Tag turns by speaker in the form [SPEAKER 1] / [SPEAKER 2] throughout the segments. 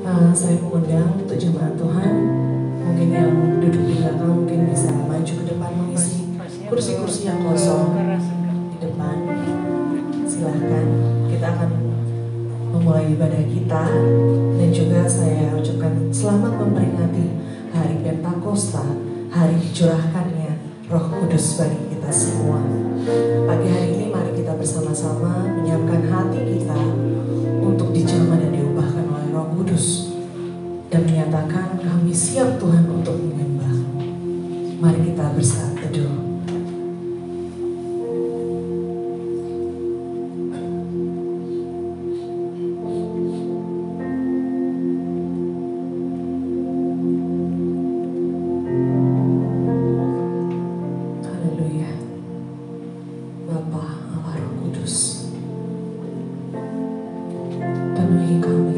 [SPEAKER 1] Saya mengundang untuk jemaat Tuhan, mungkin yang duduk di belakang mungkin bisa maju ke depan mengisi kursi-kursi yang kosong di depan. Silahkan, kita akan memulai ibadah kita, dan juga saya ucapkan selamat memperingati hari Pentakosta, hari dicurahkannya Roh Kudus bagi kita semua. Pagi hari ini mari kita bersama-sama menyiapkan hati kita untuk dijamah dan diubahkan oleh Roh Kudus dan menyatakan kami siap Tuhan untuk menyembah. Mari kita bersaat teduh.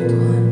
[SPEAKER 2] Tuhan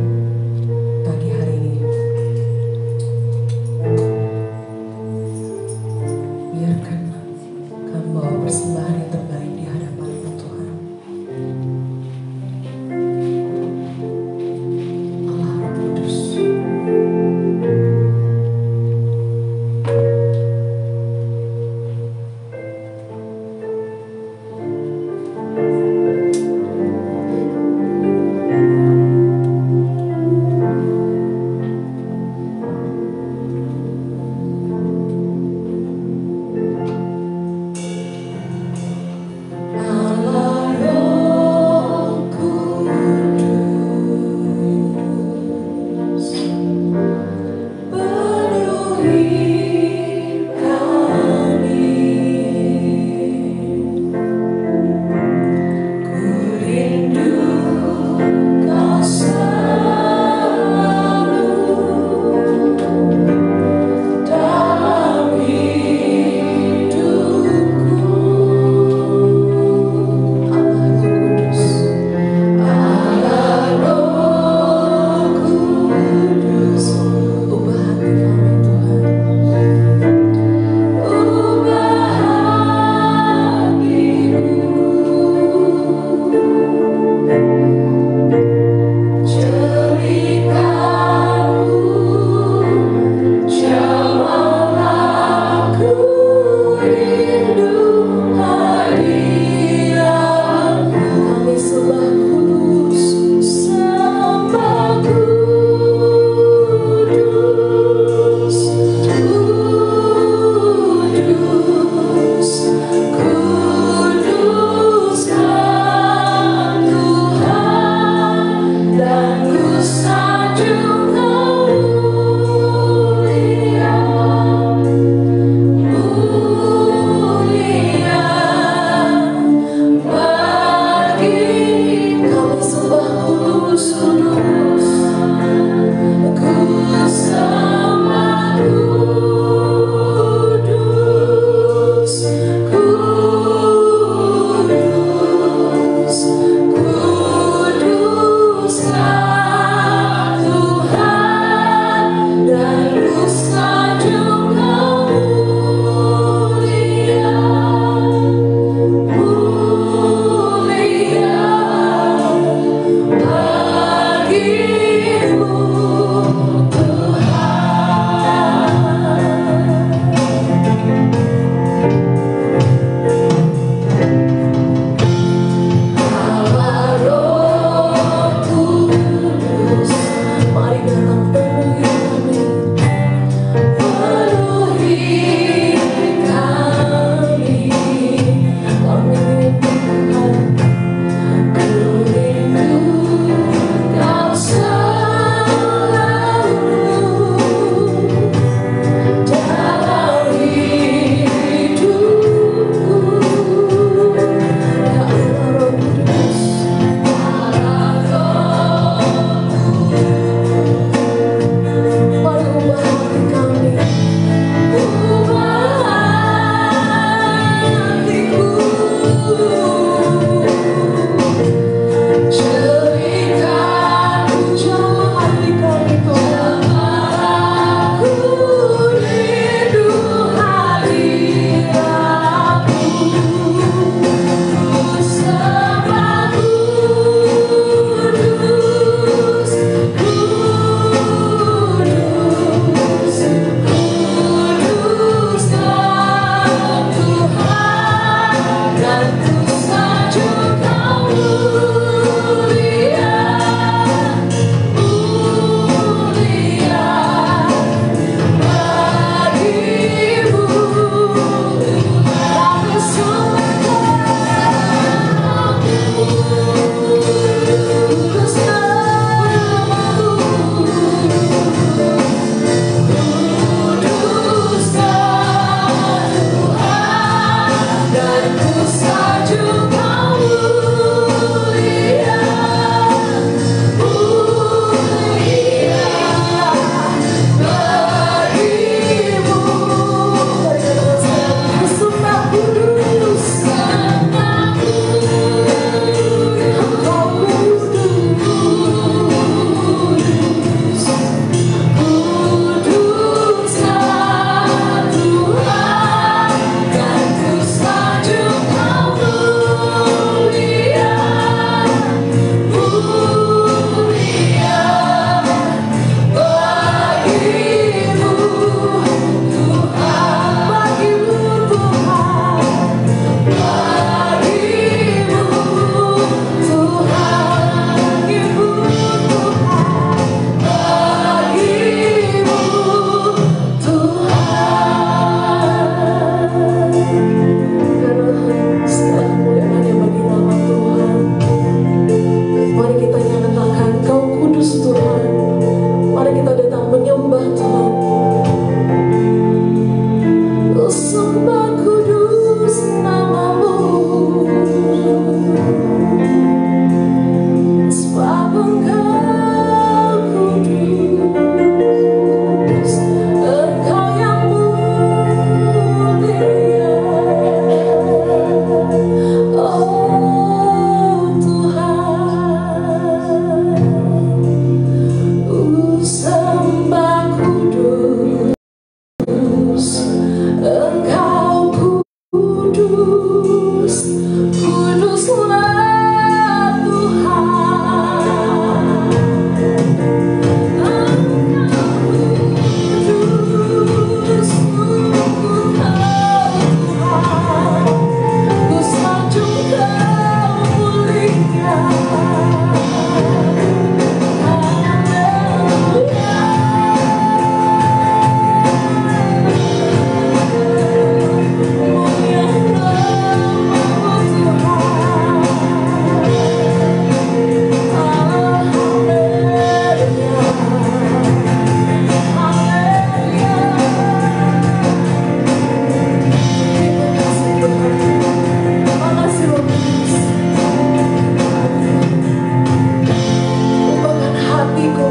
[SPEAKER 1] hatiku,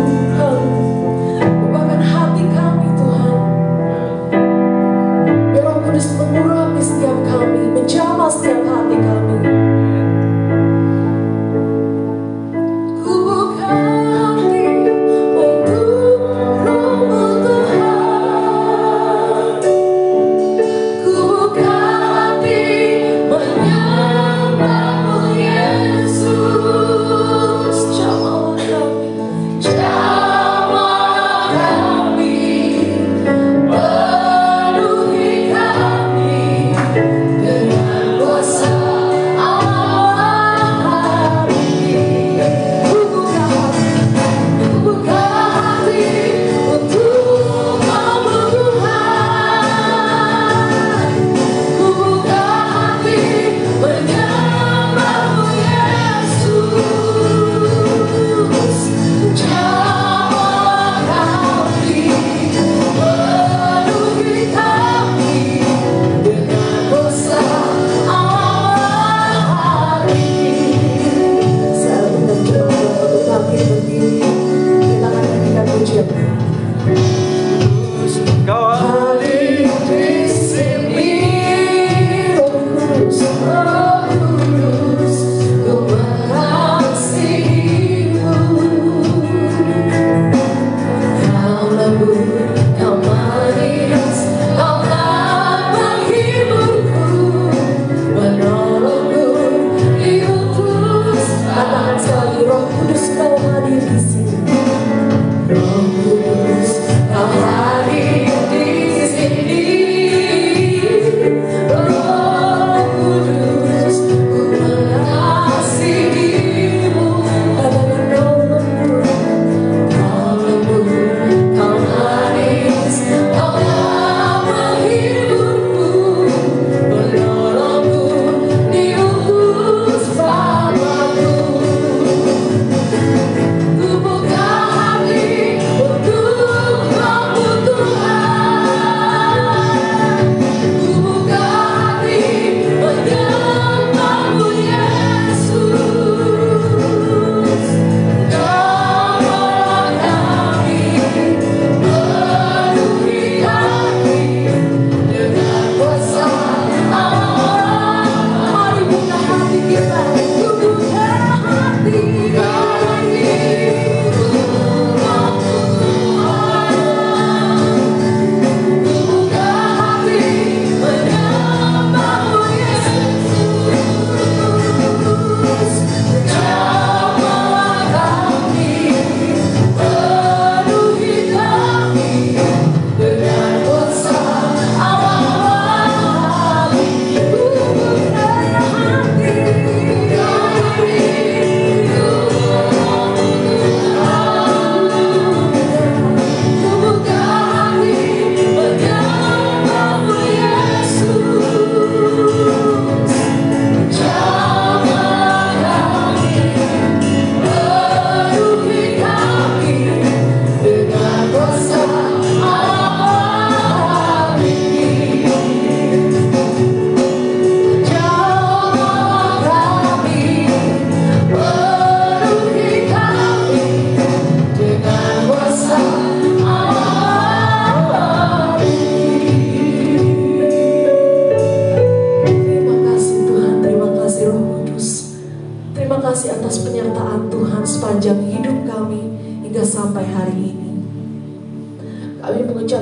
[SPEAKER 1] ubahkan hati kami Tuhan. Biar Roh Kudus mengurapi setiap kami, menjamah setiap hati kami.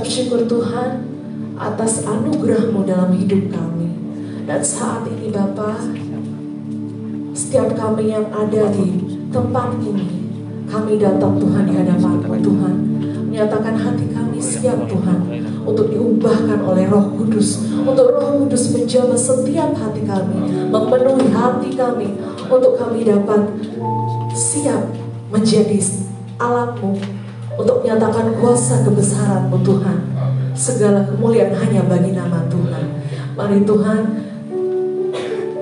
[SPEAKER 2] Syukur Tuhan atas anugerah-Mu dalam hidup kami. Dan saat ini Bapa, setiap kami yang ada di tempat ini, kami datang Tuhan di hadapan-Mu Tuhan, menyatakan hati kami siap Tuhan untuk diubahkan oleh Roh Kudus, untuk Roh Kudus menjamah setiap hati kami, memenuhi hati kami, untuk kami dapat siap menjadi alat-Mu, untuk menyatakan kuasa kebesaran-Mu Tuhan. Segala kemuliaan hanya bagi nama Tuhan. Mari Tuhan,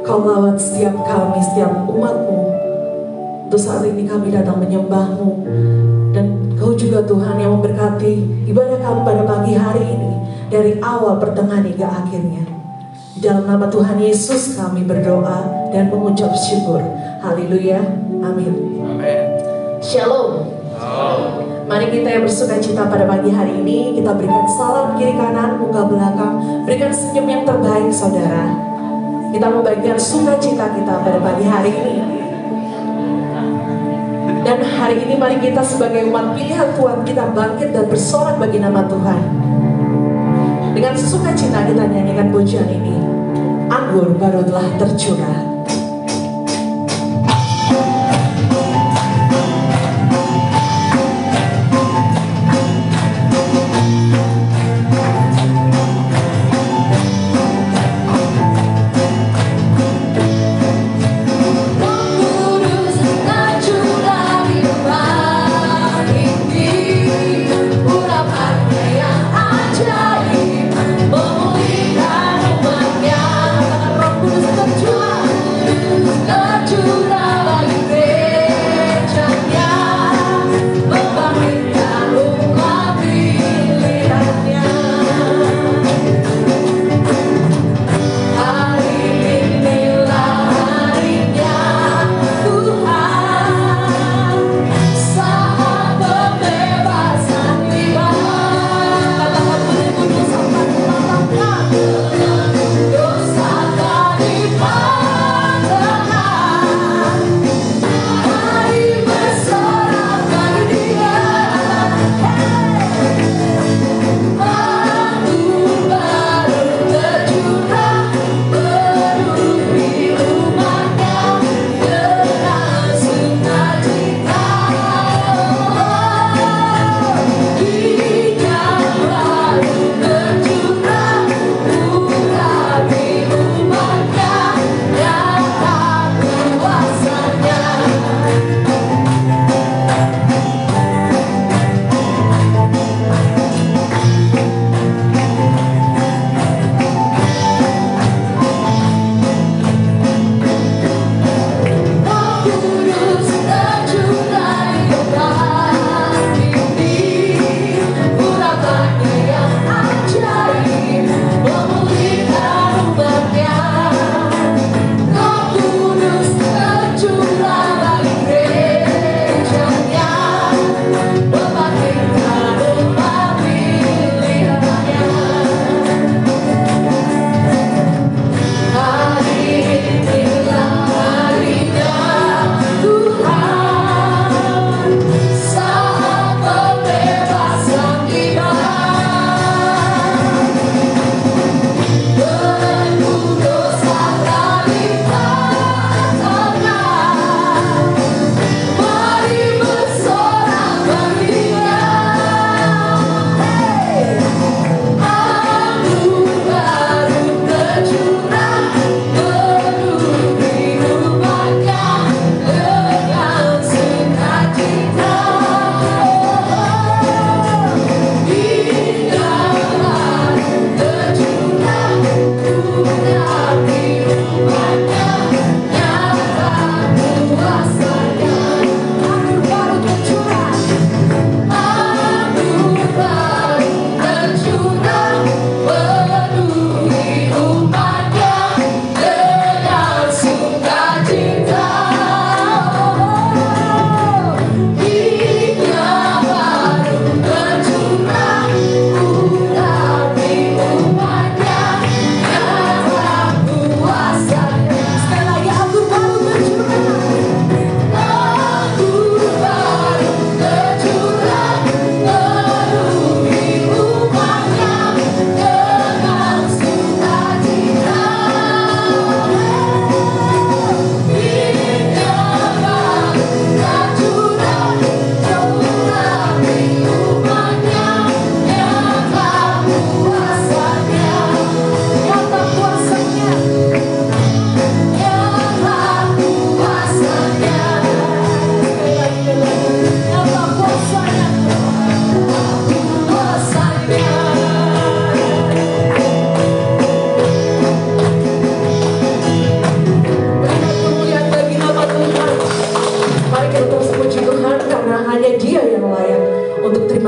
[SPEAKER 2] Kau lawat setiap kami, setiap umat-Mu. Untuk saat ini kami datang menyembah-Mu. Dan Kau juga Tuhan yang memberkati ibadah kami pada pagi hari ini, dari awal, pertengahan hingga akhirnya. Di dalam nama Tuhan Yesus kami berdoa dan mengucap syukur. Haleluya. Amin.
[SPEAKER 3] Amin.
[SPEAKER 2] Shalom. Mari kita yang bersuka cita pada pagi hari ini, kita berikan salam kiri kanan, muka belakang, berikan senyum yang terbaik saudara. Kita membagikan sukacita kita pada pagi hari ini. Dan hari ini mari kita sebagai umat pilihan Tuhan, kita bangkit dan bersorak bagi nama Tuhan. Dengan sukacita kita nyanyikan pujian ini. Anggur baru telah tercurah.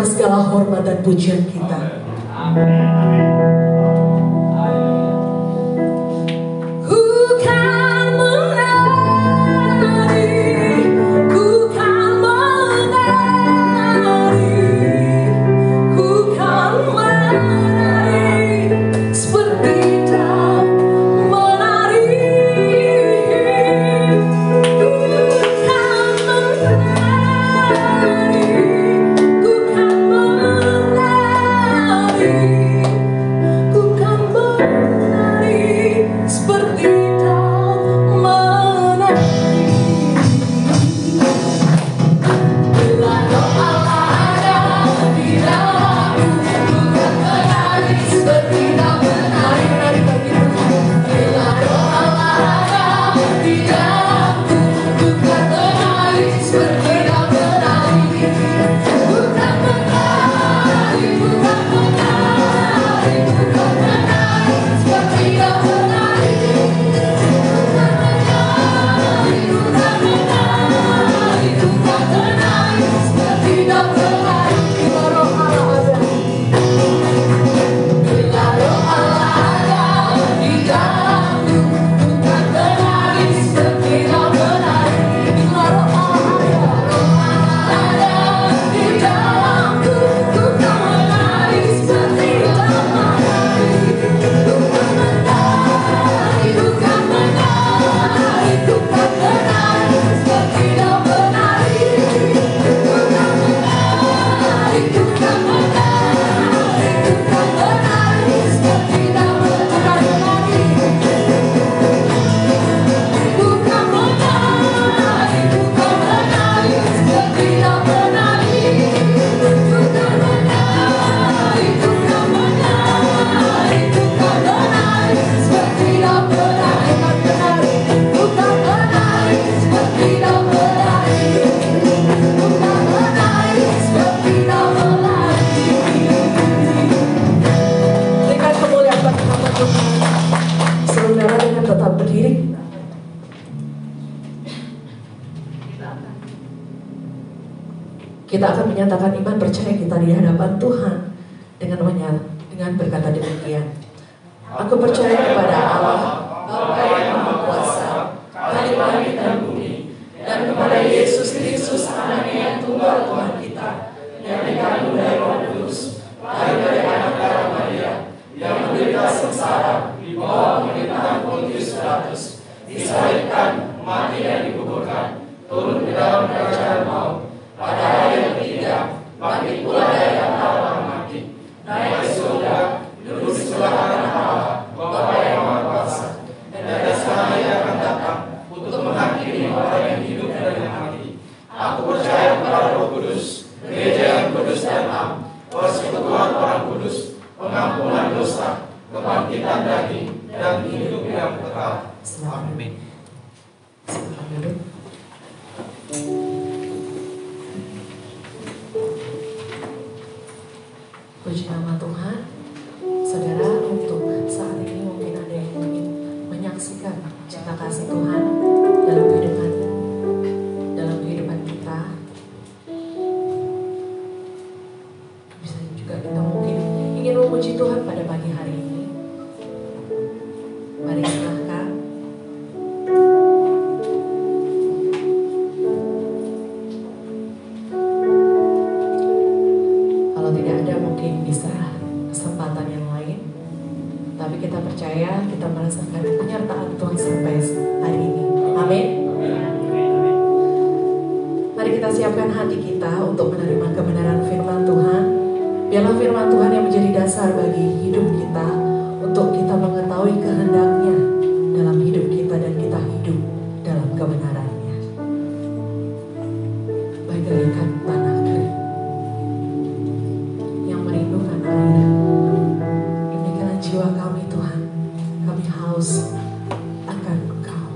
[SPEAKER 2] segala hormat dan pujian kita.
[SPEAKER 3] Ku kan menari
[SPEAKER 2] Kita akan menyatakan iman percaya kita di hadapan Tuhan dengan berkata demikian. Aku percaya kepada Allah, Bapa yang Maha Kuasa, Khalik langit dan bumi, dan kepada Yesus Kristus anaknya yang tunggal Tuhan kita, yang dikandung dari Roh Kudus, lahir dari anak darah Maria, yang menderita sengsara di bawah pemerintahan Pontius Pilatus, disalibkan, mati dan dikuburkan, turun ke dalam kerajaan maut, pada hari yang ketiga bangkit pula dari antara orang mati, naik ke surga, duduk di sebelah kanan Allah, Bapa yang Maha Kuasa, dan dari sana Ia akan datang untuk menghakimi orang yang hidup dan yang mati. Aku percaya kepada Roh Kudus, gereja yang kudus dan am, persekutuan orang kudus, pengampunan dosa, kebangkitan daging, dan hidup yang kekal. Amin. Puji nama Tuhan. Saudara, untuk saat ini mungkin ada yang ingin menyaksikan cinta kasih Tuhan dalam kehidupan kita. Bisa juga kita mungkin ingin memuji Tuhan pada pagi hari ini. Mari silahkan. Kalau tidak ada mungkin bisa kesempatan yang lain. Tapi kita percaya kita merasakan penyertaan Tuhan sampai hari ini. Amin. Mari kita siapkan hati kita untuk menerima kebenaran firman Tuhan. Biarlah firman Tuhan yang menjadi dasar bagi hidup kita, untuk kita mengetahui kehendaknya dalam hidup kita dan kita hidup dalam kebenarannya. Bagaikan tanah kering yang merindukan air, demikianlah jiwa kami Tuhan, kami haus akan Engkau.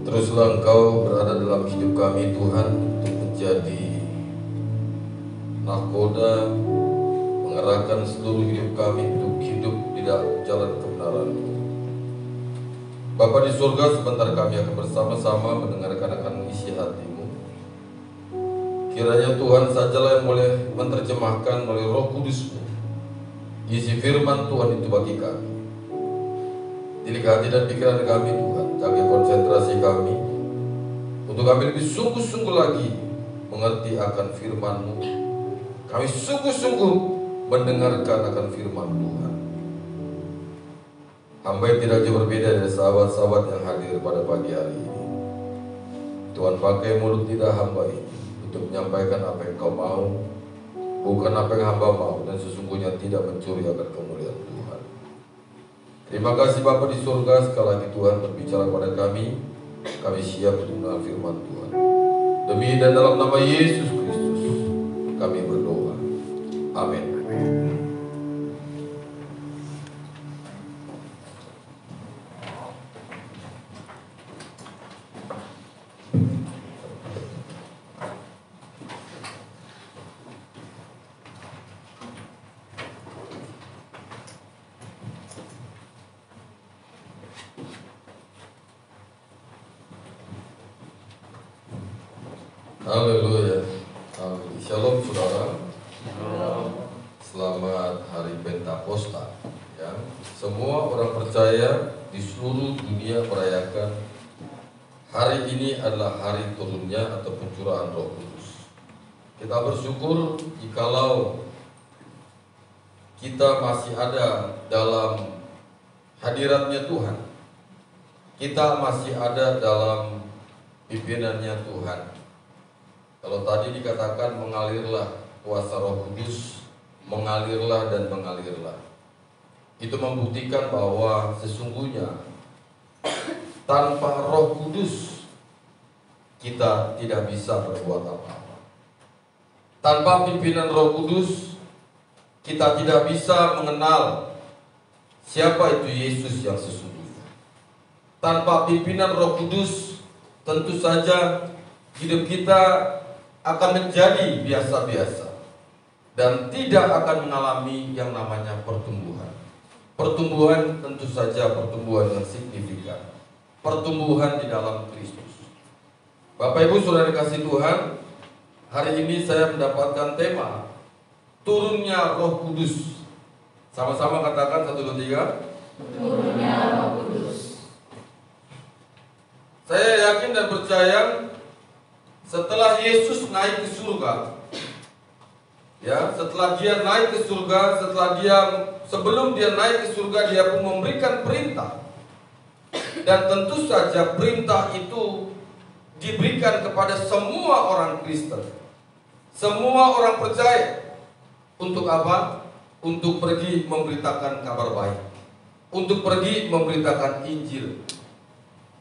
[SPEAKER 3] Teruslah Engkau berada dalam hidup kami Tuhan, untuk menjadi nahkoda, mengarahkan seluruh hidup kami untuk hidup di dalam jalan kebenaran. Bapa di surga, sebentar kami akan bersama-sama mendengarkan akan isi hati-Mu. Kiranya Tuhan sajalah yang boleh menerjemahkan oleh Roh Kudus-Mu isi firman Tuhan itu bagi kami. Didik hati dan pikiran kami Tuhan, jaga konsentrasi kami untuk kami lebih sungguh-sungguh lagi mengerti akan firman-Mu. Kami sungguh-sungguh mendengarkan akan firman Tuhan. Hamba yang tidak jauh berbeda dari sahabat-sahabat yang hadir pada pagi hari ini. Tuhan pakai mulut lidah hamba ini untuk menyampaikan apa yang Kau mau, bukan apa yang hamba mau, dan sesungguhnya tidak mencuri akan kemuliaan Tuhan. Terima kasih Bapa di surga, sekali lagi Tuhan berbicara pada kami. Kami siap untuk mendengar firman Tuhan. Demi dan dalam nama Yesus Kristus kami berdoa. Amin. Haleluya. Amin. Shalom saudara. Selamat hari Pentakosta. Ya. Semua orang percaya di seluruh dunia merayakan hari ini adalah hari turunnya atau pencurahan Roh Kudus. Kita bersyukur jikalau kita masih ada dalam hadiratnya Tuhan. Kita masih ada dalam pimpinannya Tuhan. Kalau tadi dikatakan mengalirlah kuasa Roh Kudus, mengalirlah dan mengalirlah. Itu membuktikan bahwa sesungguhnya tanpa Roh Kudus kita tidak bisa berbuat apa-apa. Tanpa pimpinan Roh Kudus kita tidak bisa mengenal siapa itu Yesus yang sesungguhnya. Tanpa pimpinan Roh Kudus tentu saja hidup kita akan menjadi biasa-biasa dan tidak akan mengalami yang namanya pertumbuhan. Pertumbuhan tentu saja pertumbuhan yang signifikan, pertumbuhan di dalam Kristus. Bapak Ibu Saudara dikasih Tuhan, hari ini saya mendapatkan tema turunnya Roh Kudus. Sama-sama katakan 1, 2, 3.
[SPEAKER 2] Turunnya Roh Kudus.
[SPEAKER 3] Saya yakin dan percaya setelah Yesus naik ke surga, ya, setelah dia naik ke surga, sebelum dia naik ke surga, dia pun memberikan perintah. Dan tentu saja perintah itu diberikan kepada semua orang Kristen, semua orang percaya. Untuk apa? Untuk pergi memberitakan kabar baik, untuk pergi memberitakan Injil.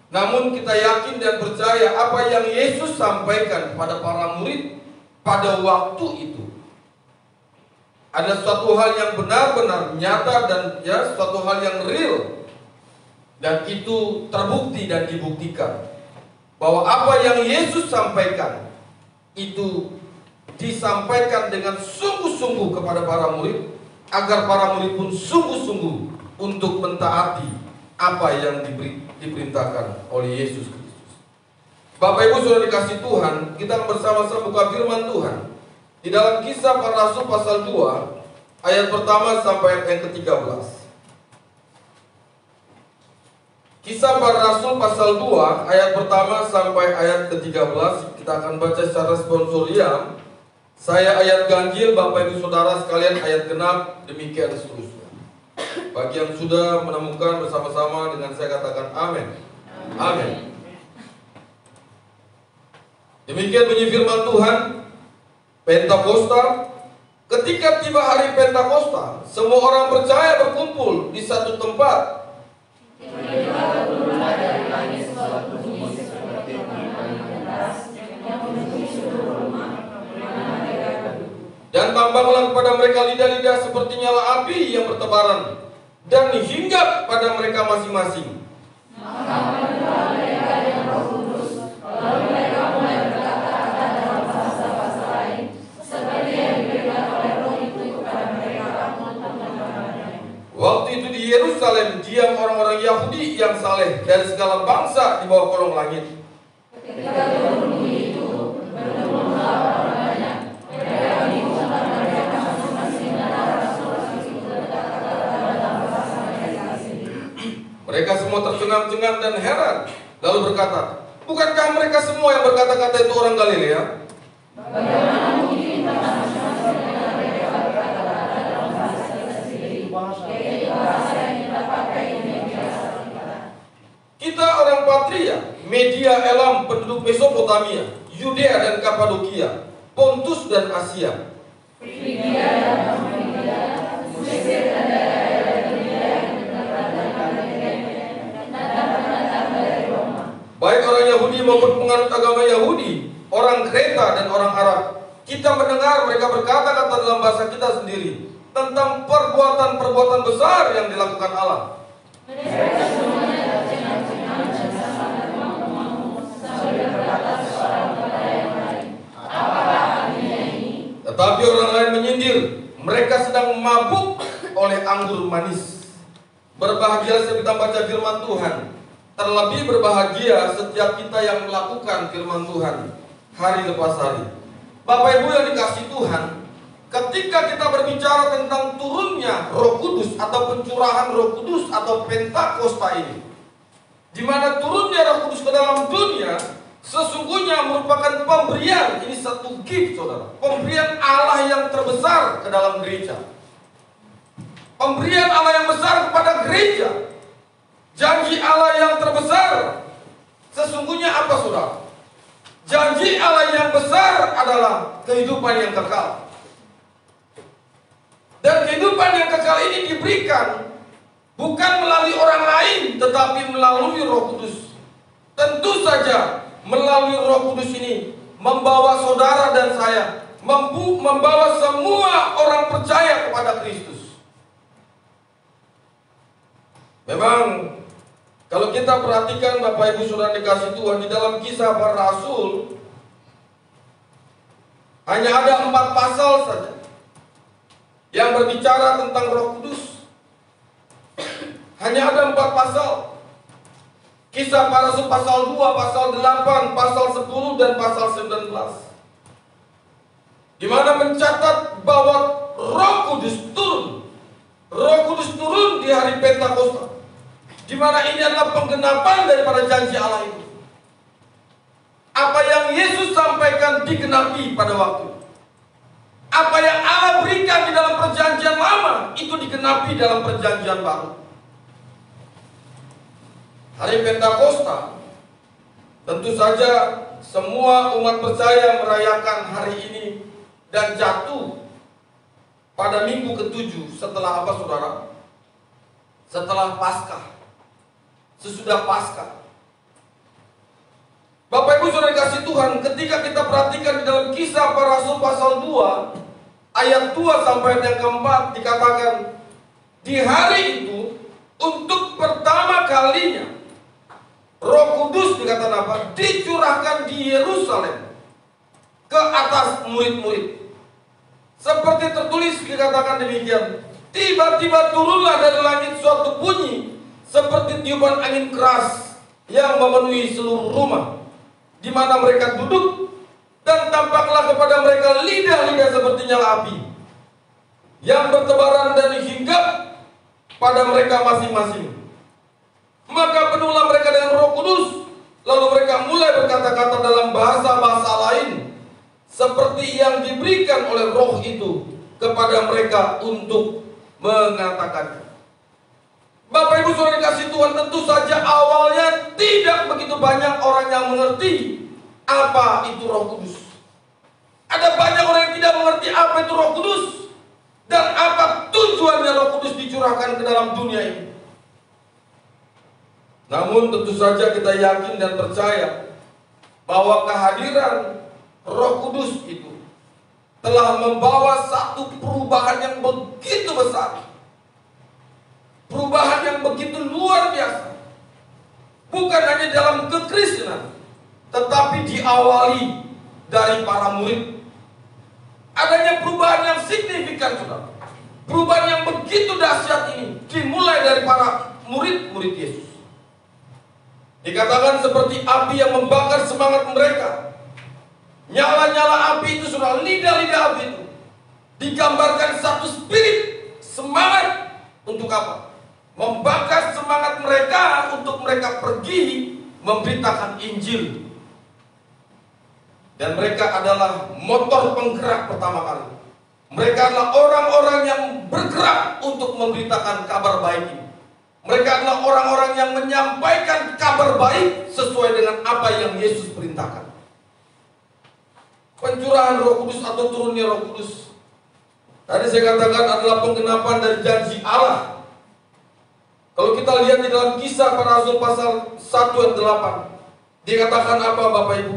[SPEAKER 3] Namun kita yakin dan percaya apa yang Yesus sampaikan kepada para murid pada waktu itu ada suatu hal yang benar-benar nyata dan ya suatu hal yang real, dan itu terbukti dan dibuktikan bahwa apa yang Yesus sampaikan itu disampaikan dengan sungguh-sungguh kepada para murid, agar para murid pun sungguh-sungguh untuk mentaati apa yang diperintahkan oleh Yesus Kristus. Bapak Ibu Saudara dikasih Tuhan, kita bersama-sama buka firman Tuhan di dalam Kisah Para Rasul pasal 2 ayat pertama sampai ayat yang ke-13. Kisah Para Rasul pasal 2 ayat pertama sampai ayat ke-13. Kita akan baca secara sponsorial. Saya ayat ganjil, Bapak Ibu Saudara sekalian ayat genap, demikian seterusnya. Bagi yang sudah menemukan bersama-sama dengan saya katakan amin. Amin. Demikian bunyi firman Tuhan. Pentakosta. Ketika tiba hari Pentakosta, semua orang percaya berkumpul di satu tempat.
[SPEAKER 2] Tiba-tiba turunlah dari langit suatu bunyi seperti tiupan keras yang memenuhi seluruh rumah di mana mereka duduk.
[SPEAKER 3] Dan tambahlah kepada mereka lidah-lidah seperti nyala api yang bertebaran, dan hinggap pada mereka masing-masing.
[SPEAKER 2] Maka mereka yang Roh
[SPEAKER 3] oleh dari segala bangsa di bawah kolong langit. Mereka semua tercengang-cengang dan heran, lalu berkata, bukankah mereka semua yang berkata-kata itu orang Galilea? Kita orang Patria, Media Elam, penduduk Mesopotamia, Yudea dan Kapadokia, Pontus dan Asia, baik orang Yahudi maupun penganut agama Yahudi, orang Kreta dan orang Arab, kita mendengar mereka berkata-kata dalam bahasa kita sendiri tentang perbuatan-perbuatan besar yang dilakukan Allah. Tetapi orang lain menyindir, mereka sedang mabuk oleh anggur manis. Berbahagia setiap kita baca firman Tuhan. Terlebih berbahagia setiap kita yang melakukan firman Tuhan hari lepas hari. Bapak Ibu yang dikasihi Tuhan, ketika kita berbicara tentang turunnya Roh Kudus atau pencurahan Roh Kudus atau Pentakosta ini, di mana turunnya Roh Kudus ke dalam dunia, sesungguhnya merupakan pemberian, ini satu gift saudara, pemberian Allah yang terbesar ke dalam gereja. Pemberian Allah yang besar kepada gereja. Janji Allah yang terbesar sesungguhnya apa saudara? Janji Allah yang besar adalah kehidupan yang kekal. Dan kehidupan yang kekal ini diberikan bukan melalui orang lain, tetapi melalui Roh Kudus. Tentu saja melalui Roh Kudus ini membawa saudara dan saya, membawa semua orang percaya kepada Kristus. Memang kalau kita perhatikan Bapak Ibu Saudara dikasih Tuhan, di dalam Kisah Para Rasul hanya ada 4 pasal saja yang berbicara tentang Roh Kudus. Hanya ada 4 pasal. Kisah Para Rasul pasal 2, pasal 8, pasal 10 dan pasal 19, di mana mencatat bahwa Roh Kudus turun. Roh Kudus turun di hari Pentakosta, di mana ini adalah penggenapan daripada janji Allah itu. Apa yang Yesus sampaikan digenapi pada waktu. Apa yang Allah berikan di dalam perjanjian lama itu digenapi dalam perjanjian baru. Hari Pentakosta, tentu saja semua umat percaya merayakan hari ini dan jatuh pada minggu ke-7 setelah apa saudara? Setelah Paskah. Sesudah Paskah. Bapak Ibu Saudara kasih Tuhan, ketika kita perhatikan di dalam Kisah Para Rasul pasal 2 ayat 2 sampai ayat yang keempat, dikatakan di hari itu untuk pertama kalinya Roh Kudus dikatakan apa? Dicurahkan di Yerusalem ke atas murid-murid. Seperti tertulis dikatakan demikian, tiba-tiba turunlah dari langit suatu bunyi seperti tiupan angin keras yang memenuhi seluruh rumah di mana mereka duduk, dan tampaklah kepada mereka lidah-lidah seperti nyala api yang bertebaran dan hinggap pada mereka masing-masing. Maka penuhlah mereka dengan Roh Kudus, lalu mereka mulai berkata-kata dalam bahasa-bahasa lain seperti yang diberikan oleh Roh itu kepada mereka untuk mengatakannya. Bapak Ibu Saudara dikasih Tuhan, tentu saja awalnya tidak begitu banyak orang yang mengerti apa itu Roh Kudus. Ada banyak orang yang tidak mengerti apa itu Roh Kudus dan apa tujuannya Roh Kudus dicurahkan ke dalam dunia ini. Namun tentu saja kita yakin dan percaya bahwa kehadiran Roh Kudus itu telah membawa satu perubahan yang begitu besar. Perubahan yang begitu luar biasa. Bukan hanya dalam kekristenan, tetapi diawali dari para murid. Adanya perubahan yang signifikan, saudara. Perubahan yang begitu dahsyat ini dimulai dari para murid-murid Yesus. Dikatakan seperti api yang membakar semangat mereka. Nyala-nyala api itu, saudara, lidah-lidah api itu digambarkan satu spirit, semangat untuk apa? Membakar semangat mereka untuk mereka pergi memberitakan Injil. Dan mereka adalah motor penggerak pertama kali. Mereka adalah orang-orang yang bergerak untuk memberitakan kabar baik ini. Mereka adalah orang-orang yang menyampaikan kabar baik sesuai dengan apa yang Yesus perintahkan. Pencurahan Roh Kudus atau turunnya Roh Kudus, tadi saya katakan adalah penggenapan dari janji Allah. Kalau kita lihat di dalam Kisah Para Rasul pasal 1 ayat 8, dikatakan apa Bapak Ibu?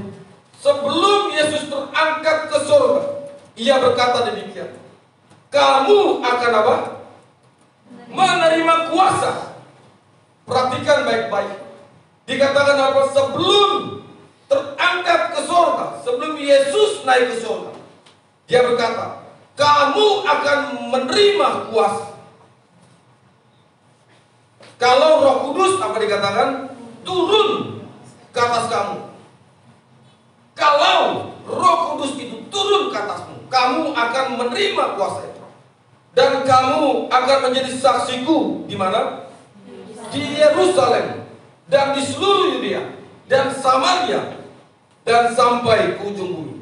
[SPEAKER 3] Sebelum Yesus terangkat ke surga, Ia berkata demikian, kamu akan apa? Menerima kuasa. Perhatikan baik-baik. Dikatakan apa? Sebelum terangkat ke surga, sebelum Yesus naik ke surga, Dia berkata, kamu akan menerima kuasa. Kalau Roh Kudus, apa dikatakan? Turun ke atas kamu. Kalau Roh Kudus itu turun ke atasmu, kamu akan menerima kuasa itu. Dan kamu akan menjadi saksiku di mana? Di Yerusalem dan di seluruh Yudea dan Samaria dan sampai ke ujung bumi.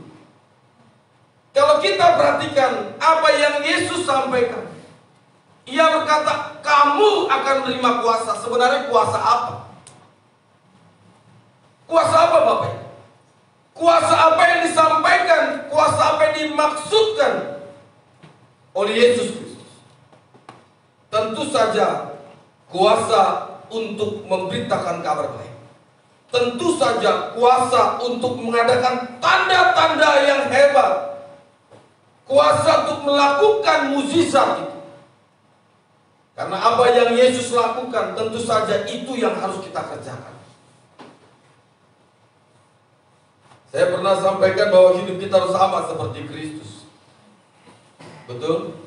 [SPEAKER 3] Kalau kita perhatikan apa yang Yesus sampaikan, Ia berkata, kamu akan menerima kuasa. Sebenarnya kuasa apa? Kuasa apa Bapak? Kuasa apa yang disampaikan? Kuasa apa yang dimaksudkan oleh Yesus Kristus? Tentu saja kuasa untuk memberitakan kabar baik. Tentu saja kuasa untuk mengadakan tanda-tanda yang hebat. Kuasa untuk melakukan mukjizat itu. Karena apa yang Yesus lakukan, tentu saja itu yang harus kita kerjakan. Saya pernah sampaikan bahwa hidup kita harus sama seperti Kristus. Betul?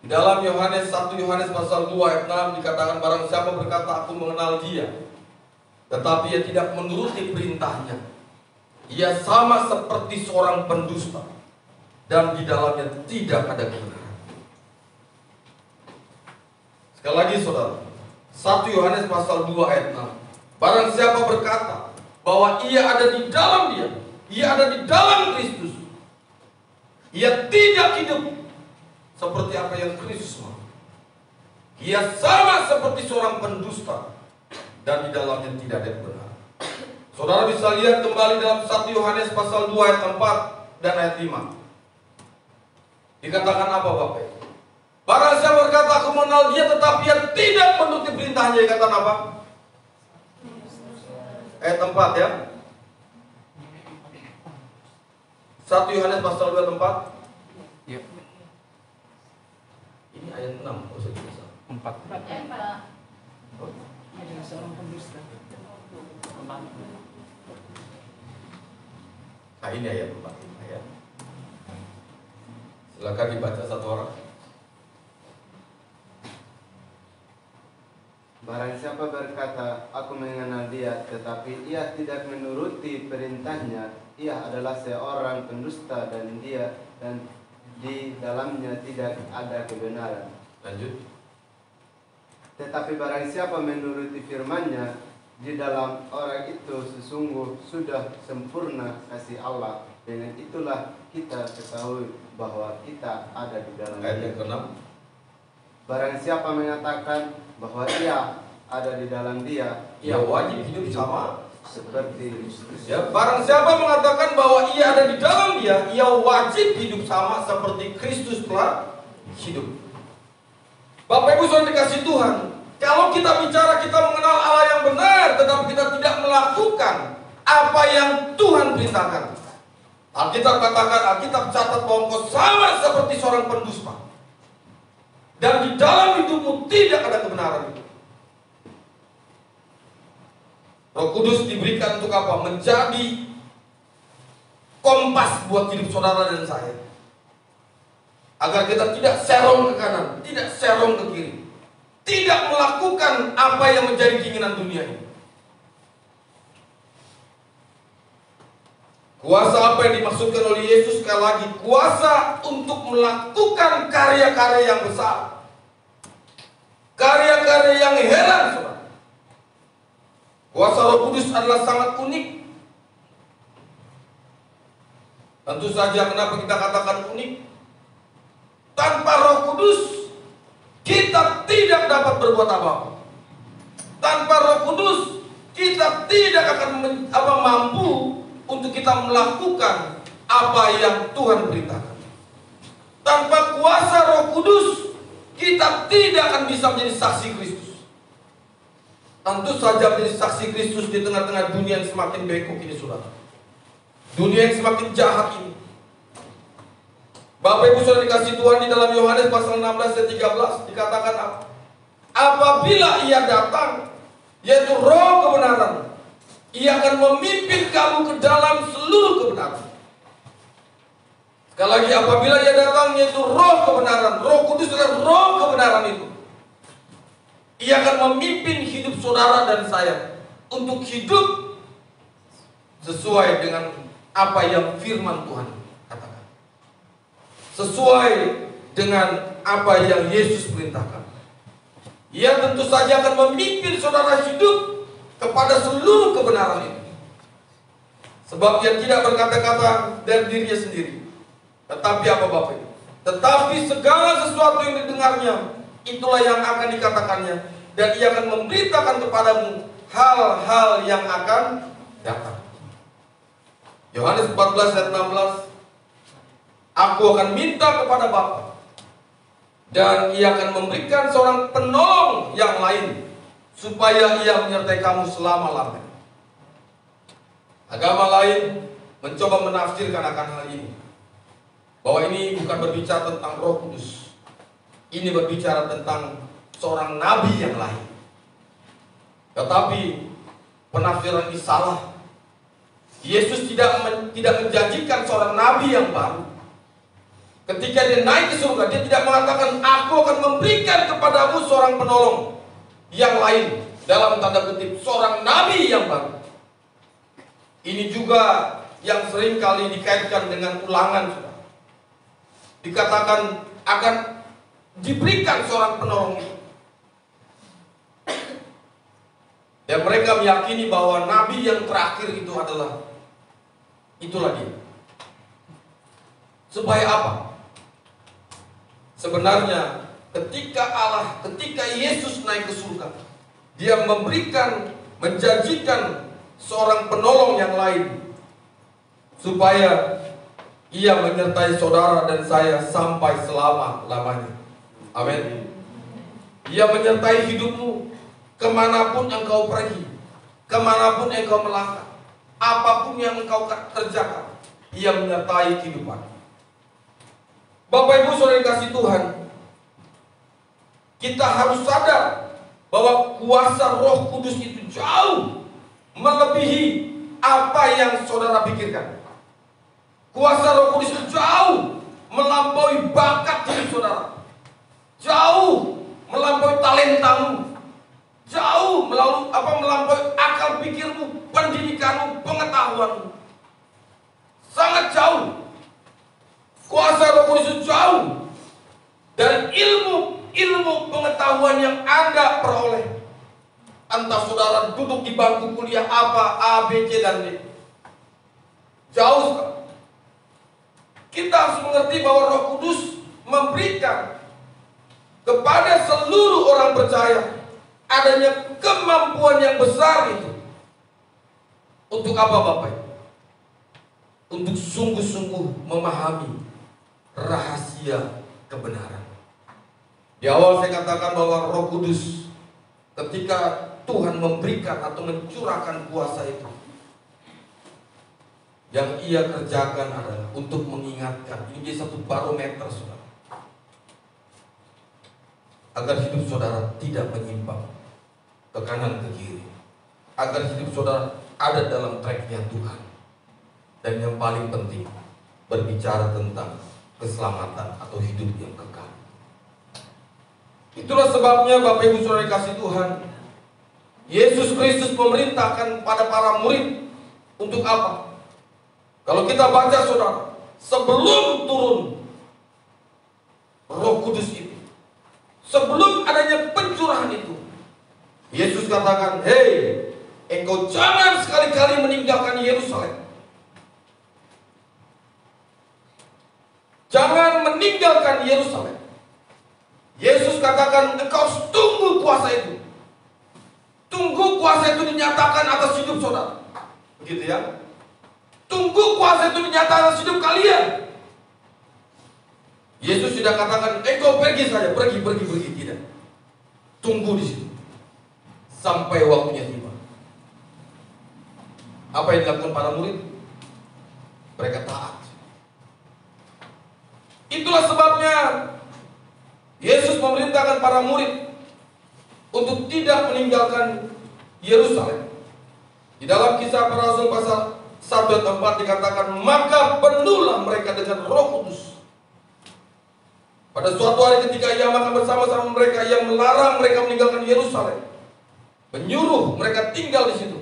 [SPEAKER 3] Di dalam Yohanes 1 Yohanes pasal 2 ayat 6 dikatakan, barang siapa berkata aku mengenal Dia, tetapi ia tidak menuruti perintahnya, ia sama seperti seorang pendusta, dan di dalamnya tidak ada kebenaran. Sekali lagi saudara, 1 Yohanes pasal 2 ayat 6, barang siapa berkata bahwa ia ada di dalam Dia, ia ada di dalam Kristus, ia tidak hidup seperti apa yang Kristus mau. Ia sama seperti seorang pendusta, dan di dalamnya tidak ada kebenaran. Saudara bisa lihat kembali dalam 1 Yohanes pasal 2 ayat 4 dan ayat 5. Dikatakan apa Bapak? Barang siapa berkata aku mengenal Dia, tetapi ia tidak menuruti perintahnya, dikatakan apa? Ayat 4 ya. 1 Yohanes pasal 2 ayat 4.
[SPEAKER 4] Ya.
[SPEAKER 3] Ini ayat 6. Oh, saya bisa.
[SPEAKER 4] 4.
[SPEAKER 3] Oh.
[SPEAKER 1] Adalah seorang pendusta.
[SPEAKER 3] Nah, ini ayat 4 ya. Silakan dibaca satu orang.
[SPEAKER 5] Barang siapa berkata, aku mengenal Dia, tetapi ia tidak menuruti perintahnya, ia adalah seorang pendusta dan di dalamnya tidak ada kebenaran.
[SPEAKER 3] Lanjut.
[SPEAKER 5] Tetapi barang siapa menuruti firman-Nya, di dalam orang itu sesungguh sudah sempurna kasih Allah. Dengan itulah kita ketahui bahwa kita ada di dalam
[SPEAKER 3] Ayat
[SPEAKER 5] Dia.
[SPEAKER 3] yang ke-6.
[SPEAKER 5] Barang siapa mengatakan bahwa ia ada di dalam Dia,
[SPEAKER 3] Ia wajib hidup sama
[SPEAKER 5] seperti
[SPEAKER 3] ya. Barang siapa mengatakan bahwa ia ada di dalam Dia, ia wajib hidup sama seperti Kristus telah hidup. Bapak Ibu saudara dikasih Tuhan, kalau kita bicara kita mengenal Allah yang benar, tetapi kita tidak melakukan apa yang Tuhan perintahkan, Alkitab katakan, Alkitab catat bahwa engkau sama seperti seorang pendusta, dan di dalam hidupmu tidak ada kebenaran itu. Roh Kudus diberikan untuk apa? Menjadi kompas buat hidup saudara dan saya, agar kita tidak serong ke kanan, tidak serong ke kiri. tidak melakukan apa yang menjadi keinginan dunia ini. Kuasa apa yang dimaksudkan oleh Yesus? Sekali lagi, kuasa untuk melakukan karya-karya yang besar, karya-karya yang heran, saudara. Kuasa Roh Kudus adalah sangat unik. Tentu saja kenapa kita katakan unik? Tanpa Roh Kudus kita tidak dapat berbuat apa-apa. Tanpa Roh Kudus kita tidak akan mampu untuk kita melakukan apa yang Tuhan perintahkan. Tanpa kuasa Roh Kudus kita tidak akan bisa menjadi saksi Kristus. Tentu saja menjadi saksi Kristus di tengah-tengah dunia yang semakin bekok ini, saudara. Dunia yang semakin jahat ini. Bapak Ibu Saudara dikasih Tuhan, di dalam Yohanes pasal 16 ayat 13 dikatakan apa? Apabila Ia datang, yaitu Roh kebenaran, Ia akan memimpin kamu ke dalam seluruh kebenaran. Sekali lagi, apabila Ia datang, yaitu Roh kebenaran, Roh Kudus adalah Roh kebenaran itu. Ia akan memimpin hidup saudara dan saya untuk hidup sesuai dengan apa yang firman Tuhan katakan, sesuai dengan apa yang Yesus perintahkan. Ia tentu saja akan memimpin saudara hidup kepada seluruh kebenaran ini. Sebab Ia tidak berkata-kata dari dirinya sendiri, tetapi apa Bapak Ibu? Tetapi segala sesuatu yang didengarnya, itulah yang akan dikatakannya, dan Ia akan memberitakan kepadamu hal-hal yang akan datang. Yohanes 14 ayat 16, Aku akan minta kepada Bapa, dan Ia akan memberikan seorang penolong yang lain, supaya Ia menyertai kamu selama-lamanya. Agama lain mencoba menafsirkan akan hal ini, bahwa ini bukan berbicara tentang Roh Kudus, ini berbicara tentang seorang nabi yang lain. Tetapi penafsiran ini salah. Yesus tidak menjanjikan seorang nabi yang baru. Ketika Dia naik ke surga, Dia tidak mengatakan, Aku akan memberikan kepadamu seorang penolong yang lain, dalam tanda kutip, seorang nabi yang baru. Ini juga yang sering kali dikaitkan dengan Ulangan. Dikatakan akan diberikan seorang penolong itu. Dan mereka meyakini bahwa nabi yang terakhir itu itulah dia. Supaya apa? Sebenarnya ketika Yesus naik ke surga, Dia menjanjikan seorang penolong yang lain, supaya Ia menyertai saudara dan saya sampai selama-lamanya. Amin. Ia menyertai hidupmu kemanapun engkau pergi, kemanapun engkau melangkah, apapun yang engkau kerjakan, Ia menyertai kehidupan. Bapak Ibu Saudara dikasih Tuhan, kita harus sadar bahwa kuasa Roh Kudus itu jauh melebihi apa yang saudara pikirkan. Kuasa Roh Kudus itu jauh melampaui bakat diri saudara, jauh melampaui talentamu, jauh melampaui akal pikirmu, pendidikanmu, pengetahuanmu. Sangat jauh. Kuasa Roh Kudus itu jauh dari ilmu pengetahuan yang Anda peroleh. Entah saudara duduk di bangku kuliah apa, A, B, C, dan D. Jauh sekali. Kita harus mengerti bahwa Roh Kudus memberikan kepada seluruh orang percaya adanya kemampuan yang besar itu. Untuk apa Bapak? Untuk sungguh-sungguh memahami rahasia kebenaran. Di awal saya katakan bahwa Roh Kudus ketika Tuhan memberikan atau mencurahkan kuasa itu, yang Ia kerjakan adalah untuk mengingatkan. Ini jadi satu barometer saudara, agar hidup saudara tidak menyimpang ke kanan ke kiri, agar hidup saudara ada dalam tracknya Tuhan. Dan yang paling penting, berbicara tentang keselamatan atau hidup yang kekal. Itulah sebabnya Bapak Ibu Saudara kasih Tuhan, Yesus Kristus memerintahkan pada para murid untuk apa? Kalau kita baca saudara, sebelum turun Roh Kudus itu, sebelum adanya pencurahan itu, Yesus katakan, hei, engkau jangan sekali-kali meninggalkan Yerusalem. Jangan meninggalkan Yerusalem. Yesus katakan, engkau harus tunggu kuasa itu. Tunggu kuasa itu dinyatakan atas hidup saudara. Begitu ya. Tunggu kuasa itu dinyatakan atas hidup kalian. Yesus tidak katakan, engkau pergi saja, pergi. Tidak. Tunggu di situ sampai waktunya tiba. Apa yang dilakukan para murid? Mereka taat. Itulah sebabnya Yesus memerintahkan para murid untuk tidak meninggalkan Yerusalem. Di dalam Kisah Para Rasul pasal 1 ayat 4 dikatakan, maka penuhlah mereka dengan Roh Kudus. Pada suatu hari ketika ia makan bersama-sama mereka, ia melarang mereka meninggalkan Yerusalem, menyuruh mereka tinggal di situ.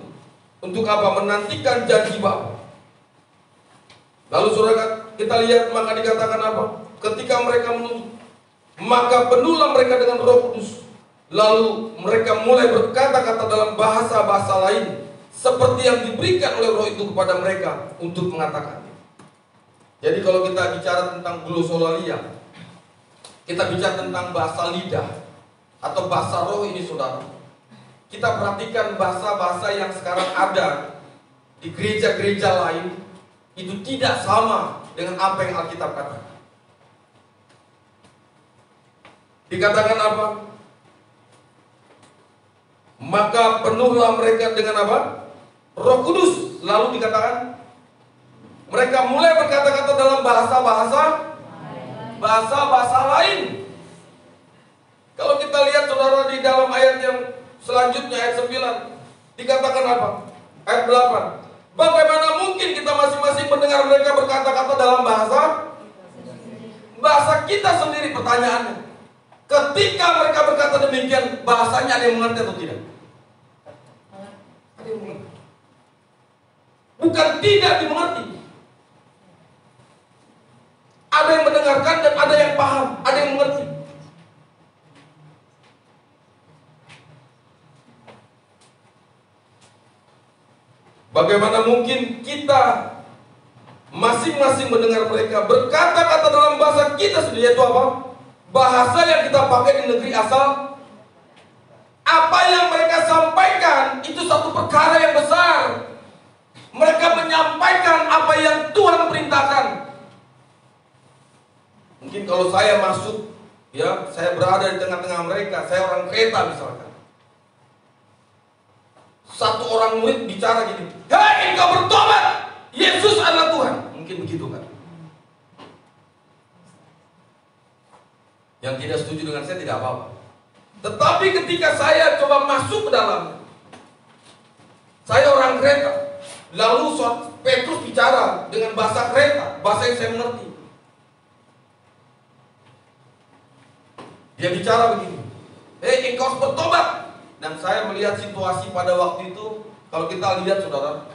[SPEAKER 3] Untuk apa? Menantikan janji Bapa. Lalu saudara, kita lihat maka dikatakan apa? Ketika mereka menunggu, maka penuhlah mereka dengan Roh Kudus. Lalu mereka mulai berkata-kata dalam bahasa-bahasa lain, seperti yang diberikan oleh Roh itu kepada mereka untuk mengatakannya. Jadi kalau kita bicara tentang glosolalia, kita bicara tentang bahasa lidah atau bahasa roh ini saudara, kita perhatikan bahasa-bahasa yang sekarang ada di gereja-gereja lain, itu tidak sama dengan apa yang Alkitab katakan. Dikatakan apa? Maka penuhlah mereka dengan apa? Roh Kudus. Lalu dikatakan mereka mulai berkata-kata dalam bahasa-bahasa lain. Kalau kita lihat saudara di dalam ayat yang selanjutnya, ayat 9, dikatakan apa? Ayat 8. Bagaimana mungkin kita masing-masing mendengar mereka berkata-kata dalam bahasa kita sendiri? Pertanyaannya, ketika mereka berkata demikian, bahasanya ada yang mengerti atau tidak? Ada yang mengerti. Bukan tidak dimengerti. Ada yang mendengarkan dan ada yang paham, ada yang mengerti. Bagaimana mungkin kita masing-masing mendengar mereka berkata-kata dalam bahasa kita sendiri, yaitu apa? Bahasa yang kita pakai di negeri asal. Apa yang mereka sampaikan itu satu perkara yang besar. Mereka menyampaikan apa yang Tuhan perintahkan. Mungkin kalau saya masuk, ya, saya berada di tengah-tengah mereka, saya orang kereta misalkan. Satu orang murid bicara gini, hei, engkau bertobat, Yesus adalah Tuhan. Mungkin begitu kan? Yang tidak setuju dengan saya tidak apa-apa. Tetapi ketika saya coba masuk ke dalam, saya orang kereta, lalu Petrus bicara dengan bahasa kereta, bahasa yang saya mengerti. Dia bicara begini, hei, engkau harus bertobat. Dan saya melihat situasi pada waktu itu, kalau kita lihat saudara,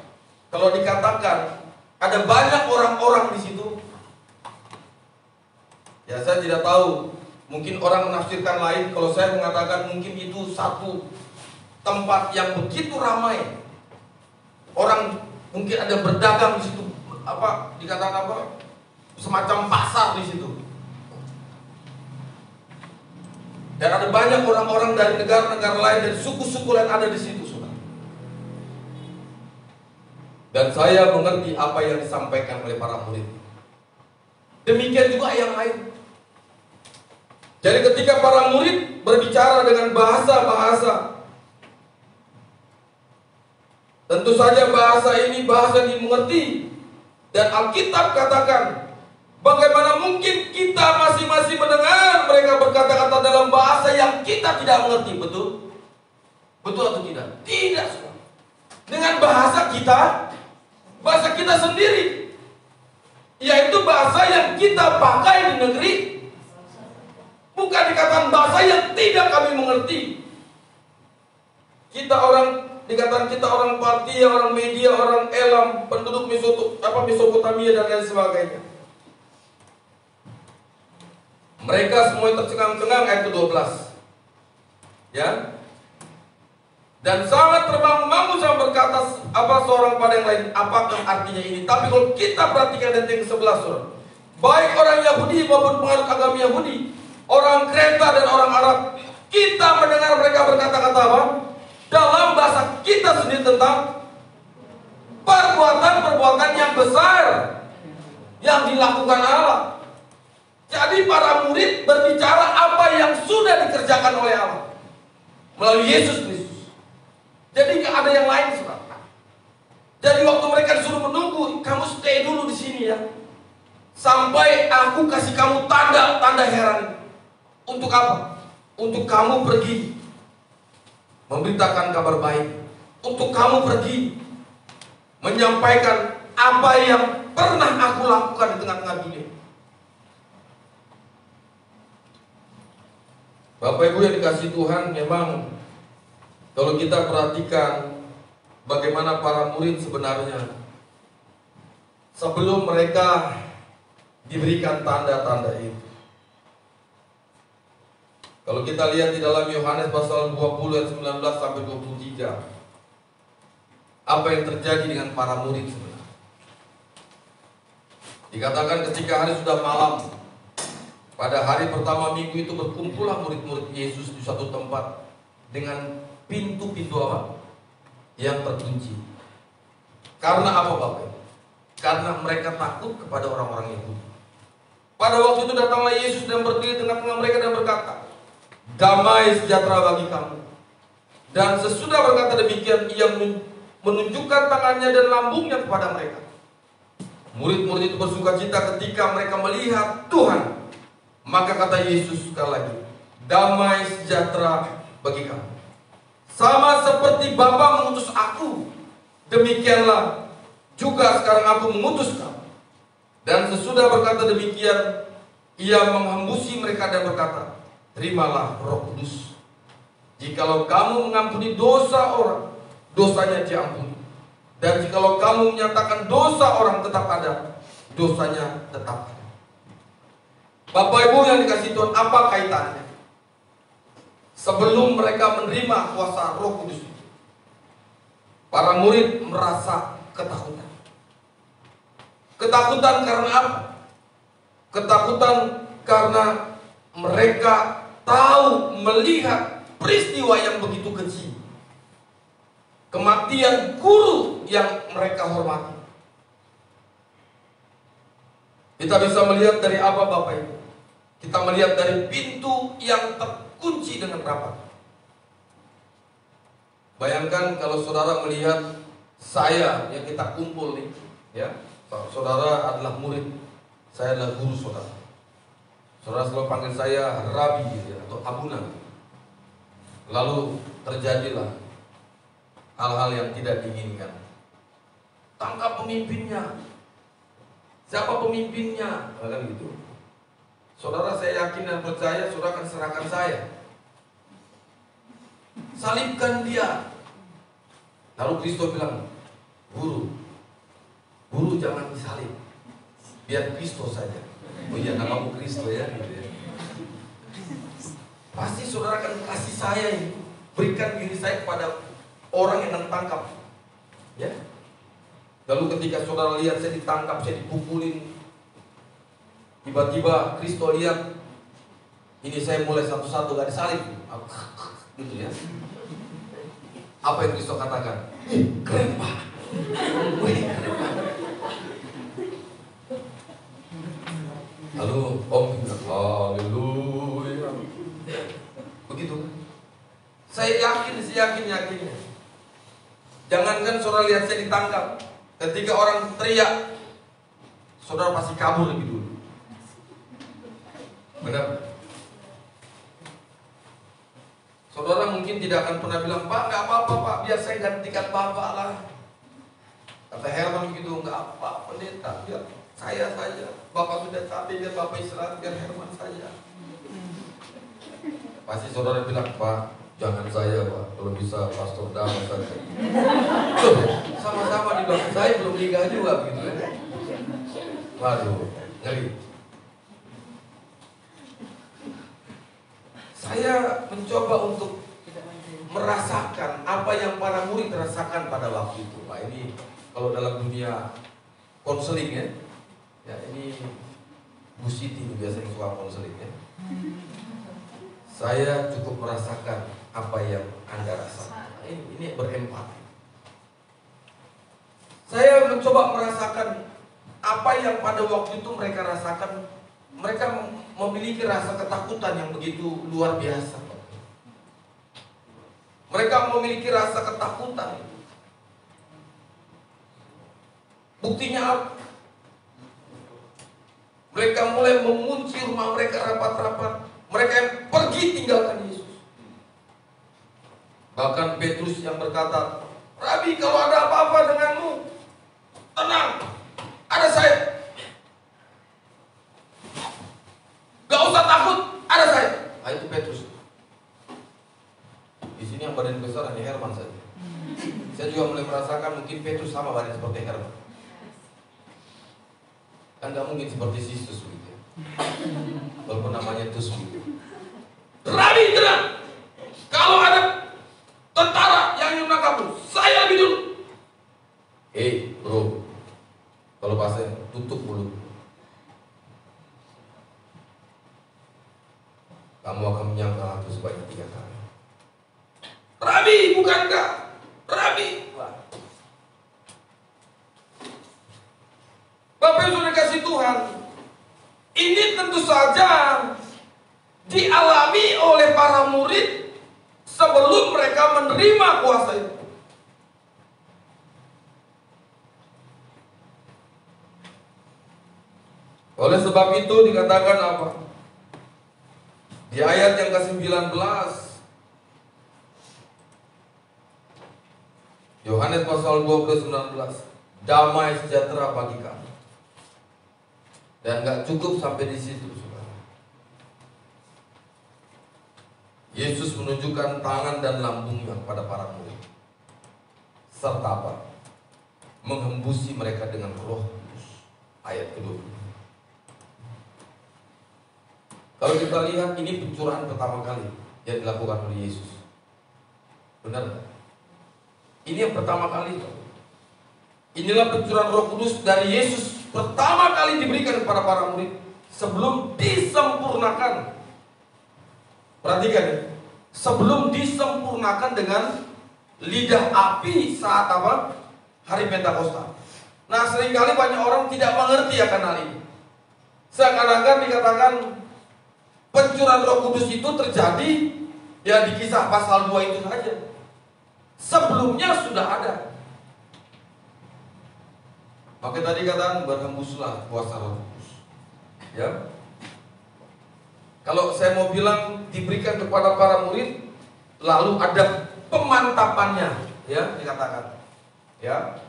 [SPEAKER 3] kalau dikatakan ada banyak orang-orang di situ, ya saya tidak tahu, mungkin orang menafsirkan lain. Kalau saya mengatakan mungkin itu satu tempat yang begitu ramai, orang mungkin ada berdagang di situ, apa dikatakan apa, semacam pasar di situ. Dan ada banyak orang-orang dari negara-negara lain, dari suku-suku lain ada di situ, saudara. Dan saya mengerti apa yang disampaikan oleh para murid. Demikian juga yang lain. Jadi ketika para murid berbicara dengan bahasa-bahasa, tentu saja bahasa ini bahasa yang dimengerti. Dan Alkitab katakan, bagaimana mungkin kita masing-masing mendengar mereka berkata-kata dalam bahasa yang kita tidak mengerti? Betul? Betul atau tidak? Tidak, saudara. Dengan bahasa kita sendiri, yaitu bahasa yang kita pakai di negeri Bukan dikatakan bahasa yang tidak kami mengerti. Kita orang, dikatakan kita orang Partia, orang Media, orang Elam, penduduk Mesopotamia dan lain sebagainya. Mereka semua tercengang-cengang ayat ke-12. Ya. Dan sangat termangu-mangu sama berkata seorang pada yang lain, apakah artinya ini? Tapi kalau kita perhatikan ayat yang ke-11, saudara, baik orang Yahudi maupun penganut agama Yahudi, orang Kreta dan orang Arab, kita mendengar mereka berkata-kata apa? Dalam bahasa kita sendiri tentang perbuatan-perbuatan yang besar yang dilakukan Allah. Jadi para murid berbicara apa yang sudah dikerjakan oleh Allah melalui Yesus Kristus. Jadi nggak ada yang lain, saudara. Jadi waktu mereka disuruh menunggu, kamu stay dulu di sini ya, sampai aku kasih kamu tanda-tanda heran. Untuk apa? Untuk kamu pergi memberitakan kabar baik. Untuk kamu pergi menyampaikan apa yang pernah aku lakukan di tengah-tengah dunia. Bapak Ibu yang dikasihi Tuhan, memang kalau kita perhatikan bagaimana para murid sebenarnya sebelum mereka diberikan tanda-tanda itu. Kalau kita lihat di dalam Yohanes pasal 20 ayat 19 sampai 23, apa yang terjadi dengan para murid sebenarnya? Dikatakan ketika hari sudah malam, pada hari pertama minggu itu berkumpullah murid-murid Yesus di suatu tempat dengan pintu-pintu apa? Yang terkunci. Karena apa, Bapak? Karena mereka takut kepada orang-orang Yahudi. Pada waktu itu datanglah Yesus dan berdiri tengah-tengah mereka dan berkata, damai sejahtera bagi kamu. Dan sesudah berkata demikian, ia menunjukkan tangannya dan lambungnya kepada mereka. Murid-murid itu bersukacita ketika mereka melihat Tuhan. Maka kata Yesus sekali lagi, damai sejahtera bagi kamu. Sama seperti Bapa mengutus aku, demikianlah juga sekarang aku mengutus kamu. Dan sesudah berkata demikian, ia menghembusi mereka dan berkata, terimalah Roh Kudus. Jikalau kamu mengampuni dosa orang, dosanya diampuni. Dan jikalau kamu menyatakan dosa orang tetap ada, dosanya tetap ada. Bapak Ibu yang dikasihi Tuhan, apa kaitannya? Sebelum mereka menerima kuasa Roh Kudus, para murid merasa ketakutan. Ketakutan karena apa? Ketakutan karena mereka tahu melihat peristiwa yang begitu keji, kematian guru yang mereka hormati. Kita bisa melihat dari apa, Bapak Ibu? Kita melihat dari pintu yang terkunci dengan rapat. Bayangkan kalau saudara melihat saya yang kita kumpul nih, ya, saudara adalah murid, saya adalah guru saudara. Saudara selalu panggil saya Rabi gitu ya, atau Abuna. Lalu terjadilah hal-hal yang tidak diinginkan. Tangkap pemimpinnya. Siapa pemimpinnya? Kan gitu. Saudara, saya yakin dan percaya saudara akan serahkan saya. Salibkan dia. Lalu Kristus bilang, Guru jangan disalib, biar Kristus saja. Oh iya, namamu Kristus ya, gitu ya. Pasti saudara akan kasih saya ini, berikan diri saya kepada orang yang ditangkap. Ya. Lalu ketika saudara lihat saya ditangkap, saya dipukulin, tiba-tiba Kristus lihat, ini saya mulai satu-satu gak disalib, gitu ya. Apa yang Kristus katakan? Keren Pak. Lalu Om bilang, haleluya. Begitu. Saya yakinnya. Jangankan saudara lihat saya ditangkap, ketika orang teriak, saudara pasti kabur lebih dulu. Benar? Saudara mungkin tidak akan pernah bilang, Pak, nggak apa-apa Pak, biar saya gantikan Bapak lah. Kata Herman gitu, nggak apa, pendeta, biar saya saja. Bapak sudah capek, biar Bapak istirahat, biar Herman saja. Pasti saudara bilang, Pak, jangan saya Pak, kalau bisa Pastor Damas saja. Loh, sama-sama di belakang saya belum nikah juga gitu kan. Waduh, ngeri. Saya mencoba untuk merasakan apa yang para murid rasakan pada waktu itu. Pak, ini kalau dalam dunia konseling ya, ini Bu Siti biasanya suka konseling ya. Saya cukup merasakan apa yang Anda rasakan. Ini berempati. Saya mencoba merasakan apa yang pada waktu itu mereka rasakan. Mereka memiliki rasa ketakutan yang begitu luar biasa. Mereka memiliki rasa ketakutan. Buktinya apa? Mereka mulai mengunci rumah mereka rapat-rapat. Mereka yang pergi tinggalkan Yesus. Bahkan Petrus yang berkata, Rabi, kalau ada apa-apa denganmu, tenang, ada saya. Gak usah takut, ada saya. Nah, itu Petrus. Di sini yang badan besar hanya Herman saja. Saya juga mulai merasakan mungkin Petrus sama badan seperti Herman. Kan gak mungkin seperti Sistus begitu ya. Walaupun namanya Tus begitu. Rabi, tenang. Kalau ada tentara yang nyunah kamu, saya lebih dulu. Bro, kalau bahasa tutup mulut. Kamu akan menyangkal aku sebanyak 3 kali. Rabi, bukankah? Rabi. Bapak Ibu sudah kasih Tuhan, ini tentu saja dialami oleh para murid sebelum mereka menerima kuasa itu. Oleh sebab itu dikatakan apa? Di ayat yang ke-19, Yohanes pasal 20:19, damai sejahtera bagi kamu. Dan gak cukup sampai di situ, saudara. Yesus menunjukkan tangan dan lambungnya kepada para murid, serta apa? Menghembusi mereka dengan Roh Kudus. Ayat kedua. Kalau kita lihat, ini pencurahan pertama kali yang dilakukan oleh Yesus. Benar? Ini yang pertama kali. Inilah pencurahan Roh Kudus dari Yesus pertama kali diberikan kepada para murid sebelum disempurnakan. Perhatikan ya, sebelum disempurnakan dengan lidah api saat apa? Hari Pentakosta. Nah, seringkali banyak orang tidak mengerti akan hal ini. Seakan-akan dikatakan pencurahan Roh Kudus itu terjadi ya di Kisah pasal 2 itu saja. Sebelumnya sudah ada. Maka tadi katakan berhembuslah kuasa Roh Kudus. Ya. Kalau saya mau bilang diberikan kepada para murid, lalu ada pemantapannya, ya dikatakan. Ya.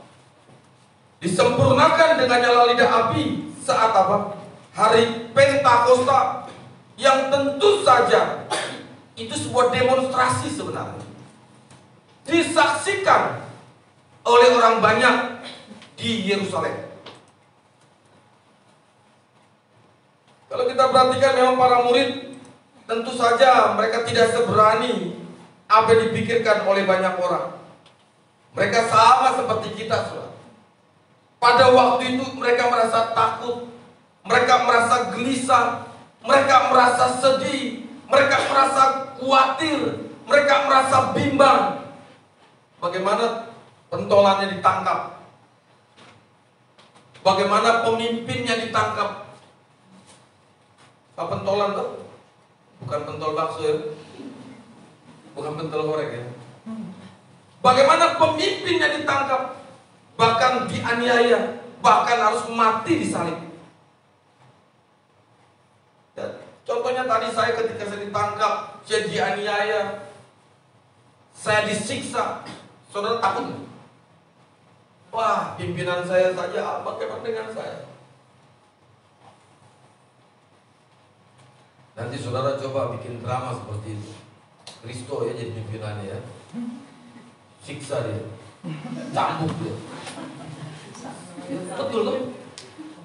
[SPEAKER 3] Disempurnakan dengan nyala lidah api saat apa? Hari Pentakosta, yang tentu saja itu sebuah demonstrasi sebenarnya. Disaksikan oleh orang banyak di Yerusalem. Kalau kita perhatikan memang para murid tentu saja mereka tidak seberani apa yang dipikirkan oleh banyak orang. Mereka sama seperti kita, saudara. Pada waktu itu mereka merasa takut, mereka merasa gelisah, mereka merasa sedih, mereka merasa khawatir, mereka merasa bimbang. Bagaimana pentolannya ditangkap? Bagaimana pemimpinnya ditangkap? Pak pentolan tuh? Bukan pentol bakso ya? Bukan pentol goreng ya? Bagaimana pemimpinnya ditangkap? Bahkan dianiaya, bahkan harus mati disalib. Ya, contohnya tadi saya ketika saya ditangkap, saya dianiaya, saya disiksa. Saudara takut nggak? Wah, pimpinan saya saja, bagaimana dengan saya? Nanti saudara coba bikin drama seperti itu. Kristo ya jadi pimpinannya ya. Siksa dia, cambuk dia. Betul kan?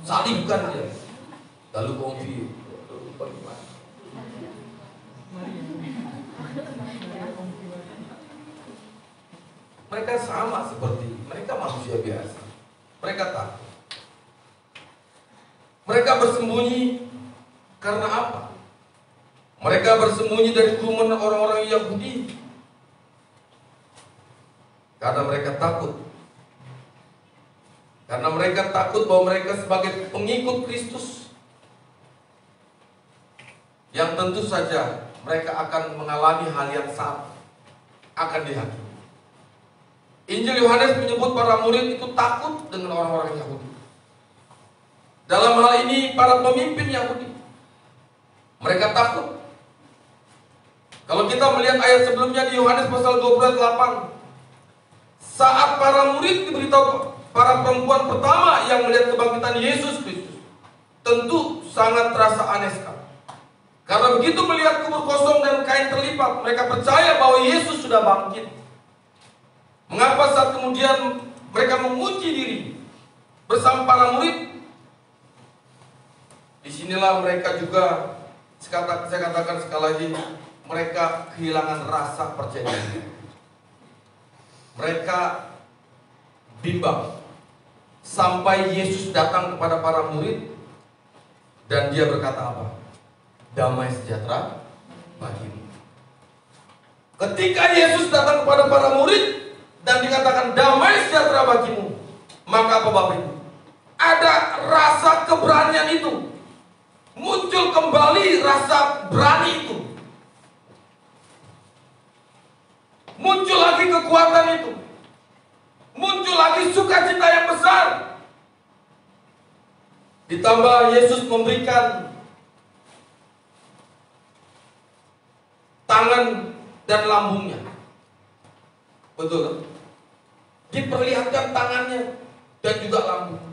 [SPEAKER 3] Salibkan dia. Lalu konfi. Mereka sama seperti mereka manusia biasa. Mereka takut. Mereka bersembunyi karena apa? Mereka bersembunyi dari kerumunan orang-orang Yahudi karena mereka takut. Karena mereka takut bahwa mereka sebagai pengikut Kristus, yang tentu saja mereka akan mengalami hal yang sama, akan dihakimi. Injil Yohanes menyebut para murid itu takut dengan orang-orang Yahudi. Dalam hal ini para pemimpin Yahudi, mereka takut. Kalau kita melihat ayat sebelumnya di Yohanes pasal 12:8, saat para murid diberitahu, para perempuan pertama yang melihat kebangkitan Yesus Kristus, tentu sangat terasa aneh sekali. Karena begitu melihat kubur kosong dan kain terlipat, mereka percaya bahwa Yesus sudah bangkit. Mengapa saat kemudian mereka menguji diri bersama para murid? Disinilah mereka juga, saya katakan sekali lagi, mereka kehilangan rasa percaya diri. Mereka bimbang sampai Yesus datang kepada para murid dan dia berkata apa? Damai sejahtera bagimu. Ketika Yesus datang kepada para murid dan dikatakan damai sejahtera bagimu, maka apa Bapak Ibu? Ada rasa keberanian itu. Muncul kembali rasa berani itu. Muncul lagi kekuatan itu. Muncul lagi sukacita yang besar. Ditambah Yesus memberikan tangan dan lambungnya. Betul. Diperlihatkan tangannya dan juga lambung.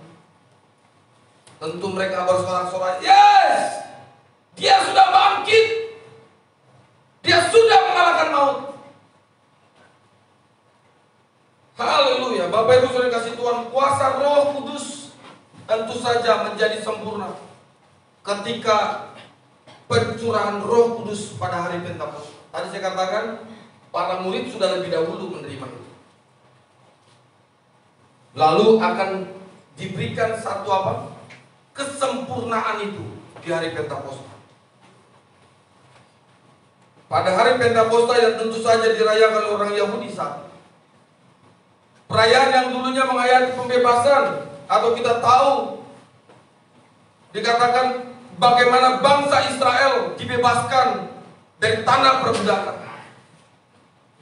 [SPEAKER 3] Tentu mereka bersorak-sorai, yes, dia sudah bangkit, dia sudah mengalahkan maut. Haleluya. Bapak Ibu Saudara kasih Tuhan, kuasa Roh Kudus tentu saja menjadi sempurna ketika pencurahan Roh Kudus pada hari Pentakosta. Tadi saya katakan para murid sudah lebih dahulu menerima itu. Lalu akan diberikan satu apa? Kesempurnaan itu di hari Pentakosta. Pada hari Pentakosta yang tentu saja dirayakan oleh orang Yahudi saat perayaan yang dulunya menghayati pembebasan, atau kita tahu dikatakan bagaimana bangsa Israel dibebaskan dari tanah perbudakan,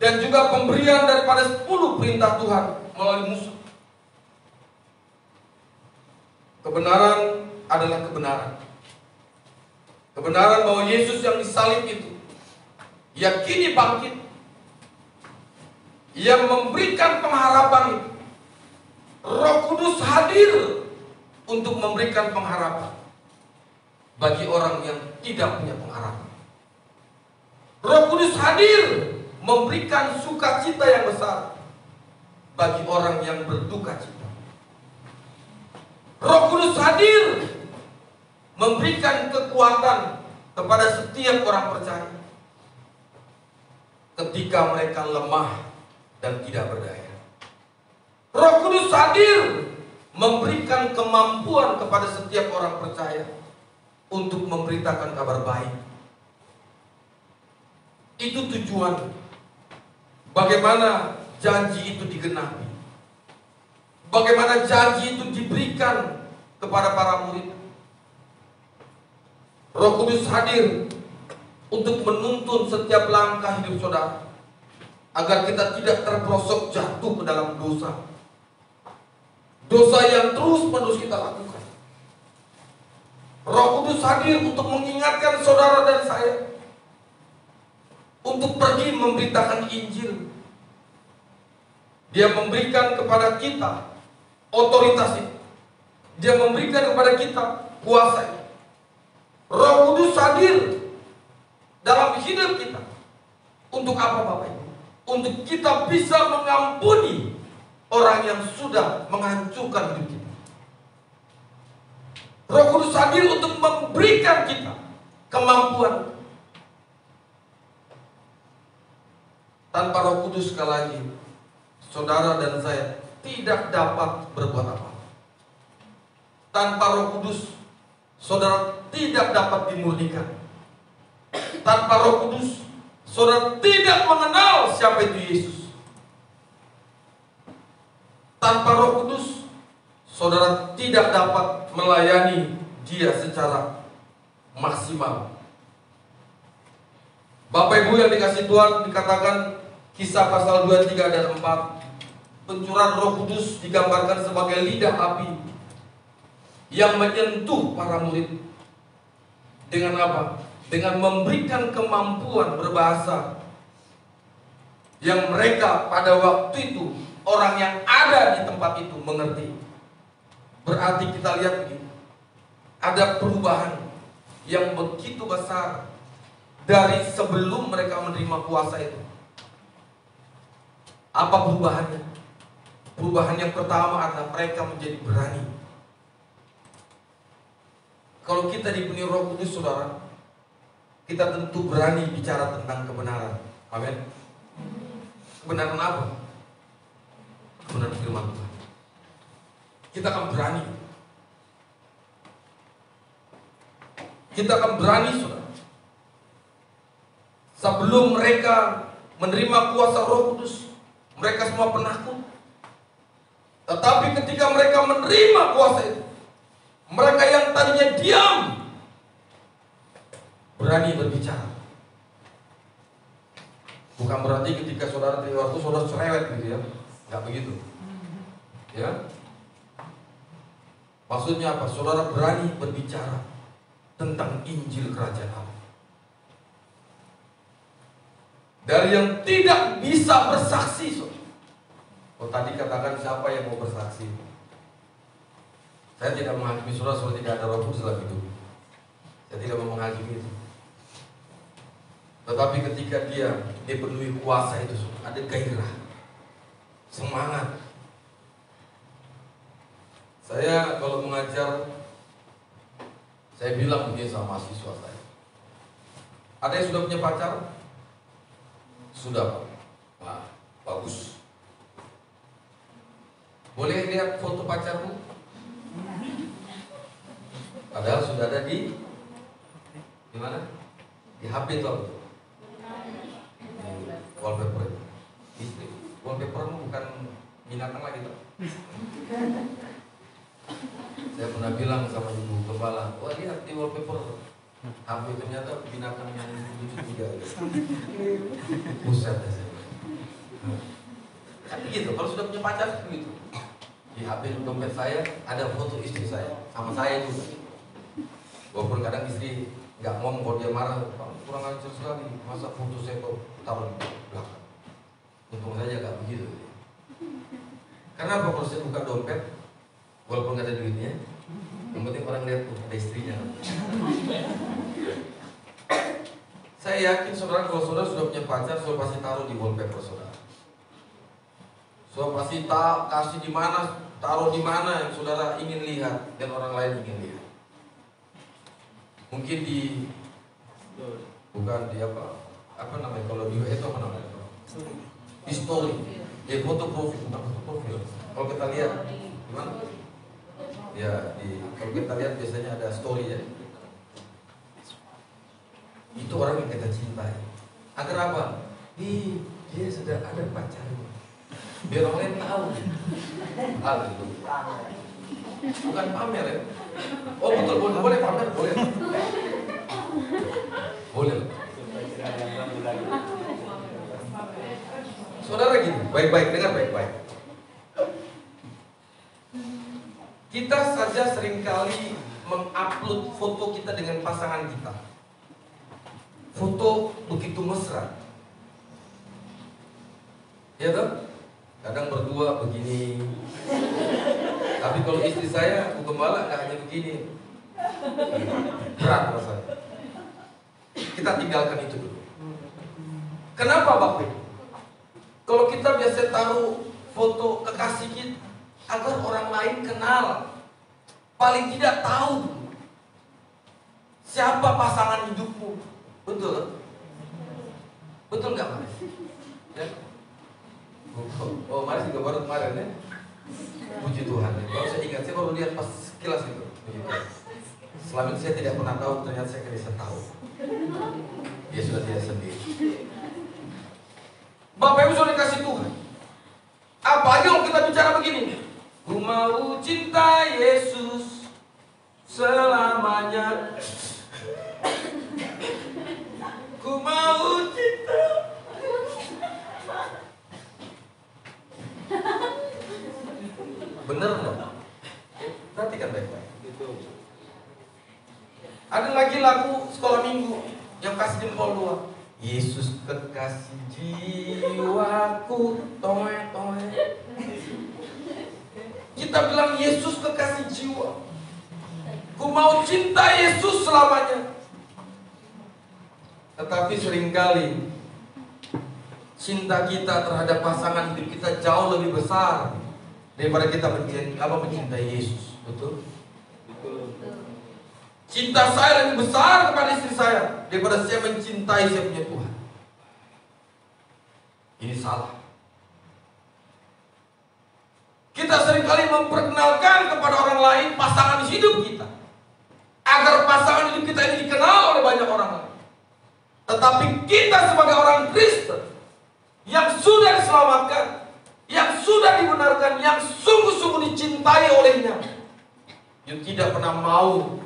[SPEAKER 3] dan juga pemberian daripada 10 perintah Tuhan melalui Musa. Kebenaran adalah kebenaran. Kebenaran bahwa Yesus yang disalib itu, ia kini bangkit. Ia memberikan pengharapan itu. Roh Kudus hadir untuk memberikan pengharapan bagi orang yang tidak punya pengharapan. Roh Kudus hadir memberikan sukacita yang besar bagi orang yang berduka cita. Roh Kudus hadir memberikan kekuatan kepada setiap orang percaya ketika mereka lemah dan tidak berdaya. Roh Kudus hadir memberikan kemampuan kepada setiap orang percaya untuk memberitakan kabar baik. Itu tujuan bagaimana janji itu digenapi. Bagaimana janji itu diberikan kepada para murid. Roh Kudus hadir untuk menuntun setiap langkah hidup saudara, agar kita tidak terperosok jatuh ke dalam dosa. Dosa yang terus-menerus kita lakukan. Roh Kudus hadir untuk mengingatkan saudara dan saya untuk pergi memberitakan Injil. Dia memberikan kepada kita otoritas itu. Dia memberikan kepada kita kuasa itu. Roh Kudus hadir dalam hidup kita. Untuk apa Bapak Ibu? Untuk kita bisa mengampuni orang yang sudah menghancurkan hidup kita. Roh Kudus hadir untuk memberikan kita kemampuan. Tanpa Roh Kudus sekali lagi, saudara dan saya tidak dapat berbuat apa. Tanpa Roh Kudus, saudara tidak dapat dimurnikan. Tanpa Roh Kudus, saudara tidak mengenal siapa itu Yesus. Tanpa Roh Kudus, saudara tidak dapat melayani Dia secara maksimal. Bapak Ibu yang dikasih Tuhan, dikatakan Kisah pasal 23 dan 4, pencurahan Roh Kudus digambarkan sebagai lidah api yang menyentuh para murid. Dengan apa? Dengan memberikan kemampuan berbahasa yang mereka pada waktu itu, orang yang ada di tempat itu mengerti. Berarti kita lihat begini, ada perubahan yang begitu besar dari sebelum mereka menerima kuasa itu. Apa perubahannya? Perubahan yang pertama adalah mereka menjadi berani. Kalau kita dipenuhi Roh Kudus, saudara, kita tentu berani bicara tentang kebenaran. Amin. Kebenaran apa? Kebenaran firman Tuhan. Kita akan berani. Kita akan berani, saudara. Sebelum mereka menerima kuasa Roh Kudus, mereka semua penakut. Tetapi ketika mereka menerima kuasa itu, mereka yang tadinya diam berani berbicara. Bukan berarti ketika saudara di waktu saudara cerewet gitu ya, nggak begitu. Ya, maksudnya apa? Saudara berani berbicara tentang Injil Kerajaan Allah. Dari yang tidak bisa bersaksi, saudara. Oh, tadi katakan siapa yang mau bersaksi? Saya tidak menghakimi saudara seperti tidak ada Roh Kudus dalam hidup. Saya tidak mau menghakimi itu. Tetapi ketika dia dipenuhi kuasa itu, ada gairah, semangat. Saya kalau mengajar, saya bilang begini sama mahasiswa saya. Ada yang sudah punya pacar? Sudah, Pak. Nah, bagus. Boleh lihat foto pacarmu? Padahal sudah ada di mana? Di HP tuh. Wallpaper. Istri. Wallpapermu bukan binatang lagi tuh. Saya pernah bilang sama ibu gembala, wah lihat di wallpaper HP ternyata binatang yang lucu juga. Buset ya saya. Kan begitu, kalau sudah punya pacar begitu. Di HP dompet saya ada foto istri saya sama saya juga. Walaupun kadang istri nggak ngomong kalau dia marah, kurang ajar sekali, masa foto saya kok taruh di belakang. Untung saja nggak begitu. Karena apa? Kalau saya buka dompet, walaupun nggak ada duitnya, yang penting orang lihat tuh ada istrinya. Saya yakin saudara, kalau saudara sudah punya pacar, saudara pasti taruh di wallpaper saudara. Saudara pasti kasih di mana, taruh di mana yang saudara ingin lihat dan orang lain ingin lihat. Mungkin di bukan di apa namanya, kalau di itu apa namanya? Di story, di foto profil, bukan foto profil. Kalau kita lihat gimana? Ya, kalau kita lihat biasanya ada story ya. Itu orang yang kita cintai. Agar apa? Dia sudah ada pacarnya. Biar orang lain tahu. Bukan pamer ya. Oh betul, boleh pamer, boleh. Boleh. Saudara gini, baik-baik, dengar baik-baik. Kita saja seringkali mengupload foto kita dengan pasangan kita. Foto begitu mesra. Ya toh? Kadang berdua begini. Tapi kalau istri saya, Bu Gembala, nggak hanya begini. Berat rasanya. Kita tinggalkan itu dulu. Kenapa Bapak Ibu? Kalau kita biasa taruh foto kekasih kita agar orang lain kenal, paling tidak tahu siapa pasangan hidupmu. Betul? Betul nggak Mas? Ya? Oh Mas juga baru kemarin ya. Puji Tuhan. Kalau saya ingat, saya baru lihat pas sekilas itu. Puji Tuhan. Selama itu saya tidak pernah tahu, ternyata saya bisa tahu. Dia sudah tidak sendiri. Bapak Ibu sudah dikasih Tuhan. Apalagi kalau kita bicara begini, ku mau cinta Yesus selamanya. Ku mau cinta. Bener dong? Perhatikan baik-baik. Ada lagi lagu sekolah minggu yang kasih jempol dua. Yesus kekasih jiwaku, toe. Kita bilang Yesus kekasih jiwa. Ku mau cinta Yesus selamanya. Tetapi seringkali cinta kita terhadap pasangan hidup kita jauh lebih besar daripada kita mencintai Yesus. Betul? Cinta saya lebih besar kepada istri saya daripada saya mencintai saya punya Tuhan. Ini salah. Kita seringkali memperkenalkan kepada orang lain pasangan hidup kita, agar pasangan hidup kita ini dikenal oleh banyak orang lain. Tetapi kita sebagai orang Kristen yang sudah diselamatkan, yang sudah dibenarkan, yang sungguh-sungguh dicintai olehnya, yang tidak pernah mau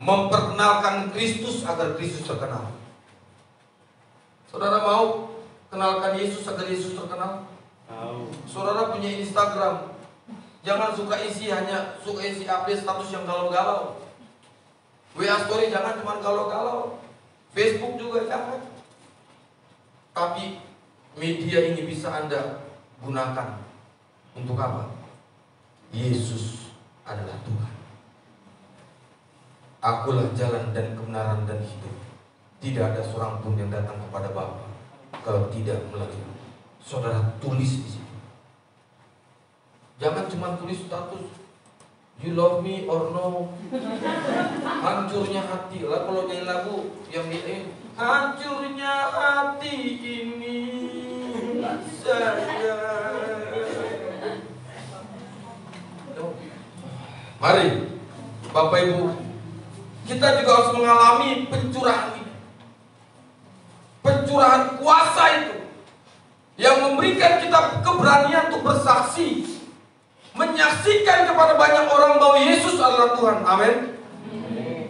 [SPEAKER 3] memperkenalkan Kristus agar Kristus terkenal. Saudara mau kenalkan Yesus agar Yesus terkenal? Saudara punya Instagram, jangan suka isi update status yang galau-galau. WA story jangan cuma galau-galau. Facebook juga jangan. Tapi media ini bisa Anda gunakan untuk apa? Yesus adalah Tuhan. Akulah jalan dan kebenaran dan hidup. Tidak ada seorang pun yang datang kepada Bapa kalau tidak melalui. Saudara tulis di situ. Jangan cuma tulis status you love me or no. Hancurnya hati. Lah kalau nyanyi lagu yang ini, hancurnya hati ini saya. Mari Bapak Ibu, kita juga harus mengalami pencurahan ini. Pencurahan kuasa itu yang memberikan kita keberanian untuk bersaksi, menyaksikan kepada banyak orang bahwa Yesus adalah Tuhan. Amin.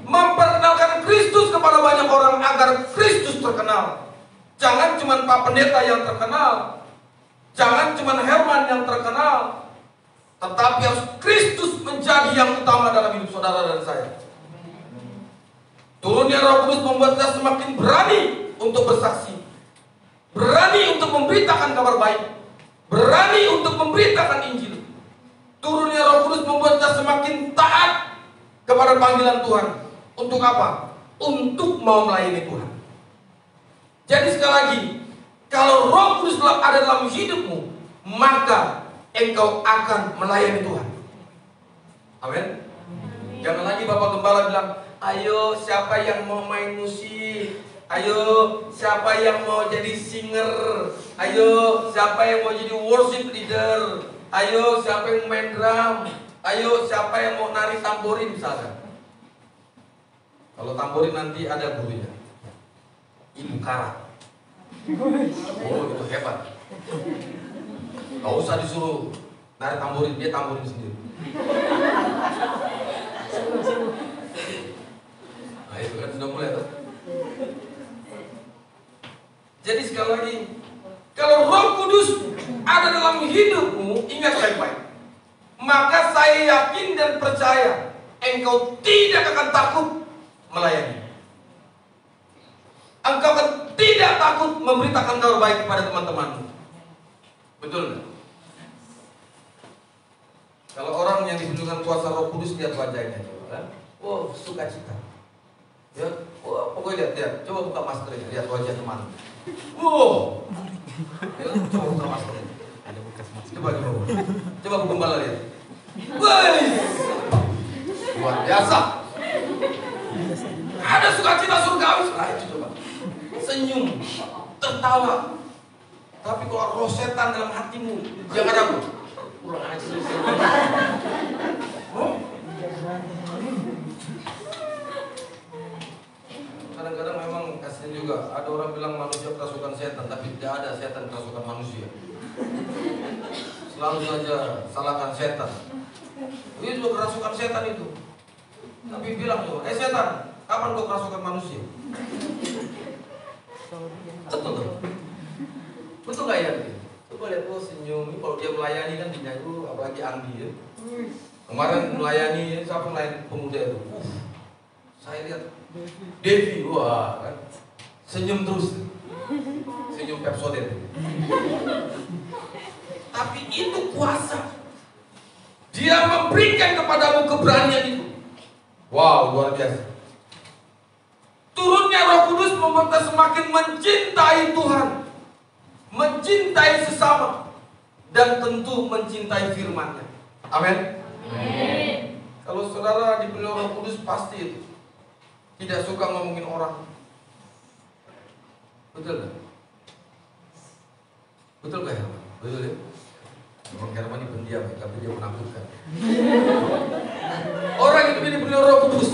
[SPEAKER 3] Memperkenalkan Kristus kepada banyak orang agar Kristus terkenal. Jangan cuma Pak Pendeta yang terkenal, jangan cuma Herman yang terkenal, tetapi harus Kristus menjadi yang utama dalam hidup saudara dan saya. Turunnya Roh Kudus membuat kita semakin berani untuk bersaksi, berani untuk memberitakan kabar baik, berani untuk memberitakan Injil. Turunnya Roh Kudus membuat kita semakin taat kepada panggilan Tuhan. Untuk apa? Untuk mau melayani Tuhan. Jadi sekali lagi, kalau Roh Kudus ada dalam hidupmu, maka engkau akan melayani Tuhan. Amin. Jangan lagi Bapak Gembala bilang, ayo siapa yang mau main musik, ayo siapa yang mau jadi singer, ayo siapa yang mau jadi worship leader, ayo siapa yang main drum, ayo siapa yang mau nari tamborin misalnya. Kalau tamborin nanti ada gurunya, Ibu Kara. Oh itu hebat. Gak usah disuruh nari tamborin, dia tamborin sendiri. Nah itu kan sudah mulai tuh. Jadi sekali lagi, kalau Roh Kudus ada dalam hidupmu, ingat baik-baik, maka saya yakin dan percaya engkau tidak akan takut melayani. Engkau akan tidak takut memberitakan kabar baik kepada teman-temanmu. Betul nggak? Kalau orang yang dipenuhi kuasa Roh Kudus lihat wajahnya, oh sukacita, ya, Coba lihat, coba buka maskernya, lihat wajah teman. Wow. Coba buka maskernya. Coba gembala lihat. Wih, luar biasa. Ada sukacita surgawi. Nah, itu coba. Senyum, tertawa. Tapi kalau roh setan dalam hatimu, jangan aku. Kurang aja. Kadang-kadang memang kasihan juga. Ada orang bilang manusia kerasukan setan, tapi tidak ada setan kerasukan manusia. Selalu saja salahkan setan. Itu kerasukan setan itu. Tapi bilang tuh, setan, kapan kau kerasukan manusia? Betul tuh. Betul nggak ya? Coba lihat tuh senyum. Kalau dia melayani kan dinyanyi, apalagi Andi ya. Kemarin melayani, siapa melayani pemuda itu? Saya lihat Devi, wah kan senyum terus, senyum Pepsodent. Tapi itu kuasa. Dia memberikan kepadamu keberanian itu. Wow, luar biasa. Turunnya Roh Kudus membuat kita semakin mencintai Tuhan, mencintai sesama, dan tentu mencintai firman-Nya. Amin. Kalau saudara diberi Roh Kudus pasti itu. Tidak suka ngomongin orang. Betul gak? Betul gak Herman? Betul ya? Memang Herman ini pendiam ya, tapi dia menakutkan. Orang itu diberi Roh Kudus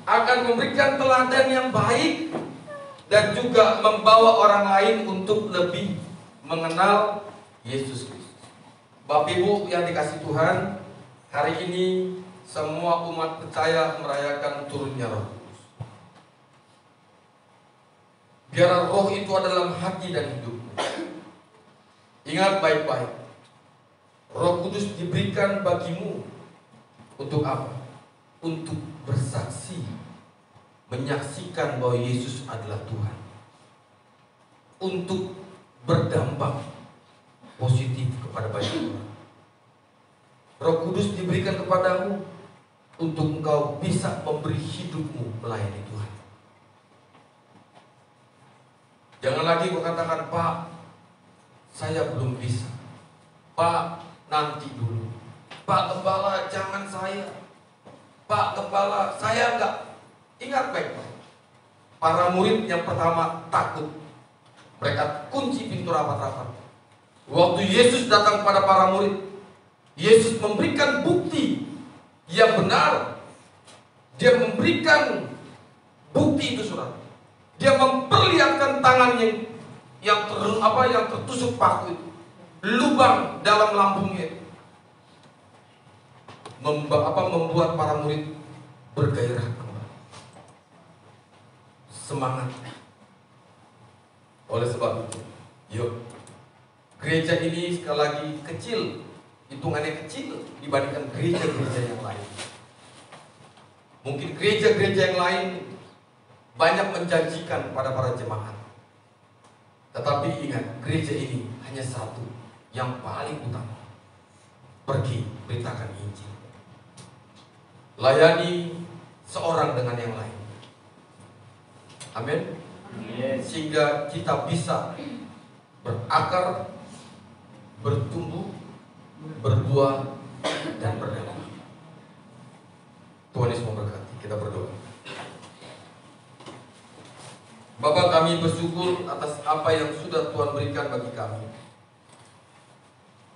[SPEAKER 3] akan memberikan teladan yang baik dan juga membawa orang lain untuk lebih mengenal Yesus Kristus. Bapak Ibu yang dikasih Tuhan, hari ini semua umat percaya merayakan turunnya Roh Kudus. Biar Roh itu ada dalam hati dan hidup. Ingat baik-baik, Roh Kudus diberikan bagimu untuk apa? Untuk bersaksi, menyaksikan bahwa Yesus adalah Tuhan, untuk berdampak positif kepada banyak orang. Roh Kudus diberikan kepadamu untuk engkau bisa memberi hidupmu melayani Tuhan. Jangan lagi katakan, Pak, saya belum bisa. Pak, nanti dulu. Pak Gembala, jangan saya. Pak Gembala, saya enggak. Ingat baik-baik. Para murid yang pertama takut. Mereka kunci pintu rapat-rapat. Waktu Yesus datang kepada para murid, Yesus memberikan bukti yang benar. Dia memberikan bukti itu, saudara. Dia memperlihatkan tangannya yang tertusuk paku itu, lubang dalam lambungnya itu. Membuat para murid bergairah kembali, semangat. Oleh sebab itu, yuk, gereja ini sekali lagi kecil, hitungannya kecil dibandingkan gereja-gereja yang lain. Mungkin gereja-gereja yang lain banyak menjanjikan pada para jemaat. Tetapi ingat, gereja ini hanya satu yang paling utama. Pergi, beritakan Injil. Layani seorang dengan yang lain. Amin. Sehingga kita bisa berakar, bertumbuh, berbuah, dan berdampak. Tuhan Yesus memberkati. Kita berdoa. Bapa, kami bersyukur atas apa yang sudah Tuhan berikan bagi kami.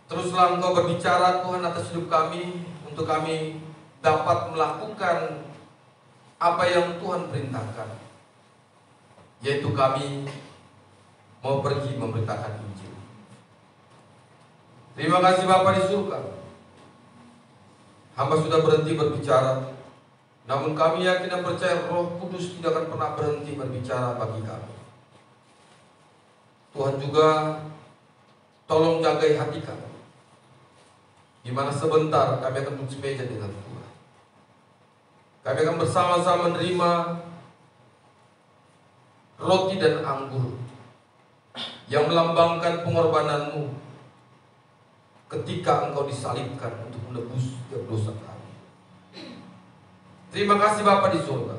[SPEAKER 3] Teruslah Engkau berbicara Tuhan atas hidup kami, untuk kami dapat melakukan apa yang Tuhan perintahkan, yaitu kami mau pergi memberitakan Injil. Terima kasih Bapa di surga. Hamba sudah berhenti berbicara, namun kami yakin dan percaya Roh Kudus tidak akan pernah berhenti berbicara bagi kami. Tuhan juga tolong jagai hati kami, di mana sebentar kami akan duduk semeja dengan Tuhan. Kami akan bersama-sama menerima roti dan anggur yang melambangkan pengorbanan-Mu ketika Engkau disalibkan untuk menebus setiap dosa kami. Terima kasih Bapa di surga.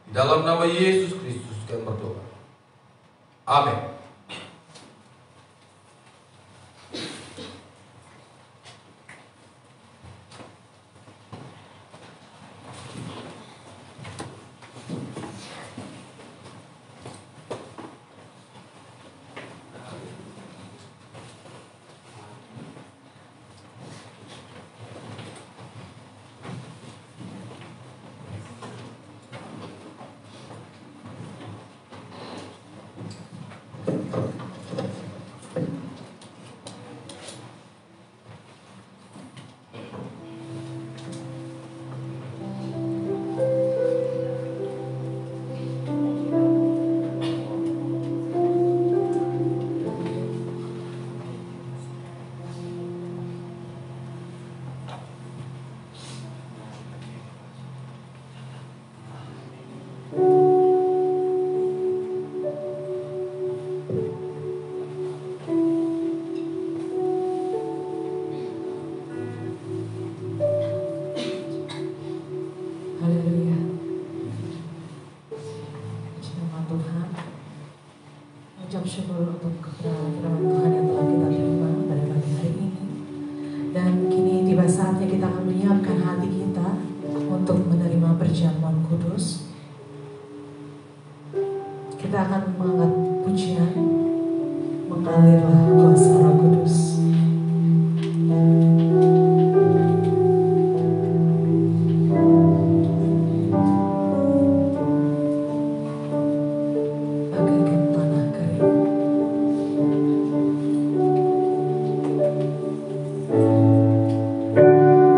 [SPEAKER 3] Di dalam nama Yesus Kristus kami berdoa. Amin.
[SPEAKER 1] Haleluya. Puji nama Tuhan. Ucap syukur untuk firman Tuhan yang telah kita terima pada pagi hari ini. Dan kini tiba saatnya kita akan menyiapkan hati kita untuk menerima perjamuan kudus. Kita akan mengangkat pujian, mengalirlah kuasa Roh Kudus. Bagaikan tanah kering.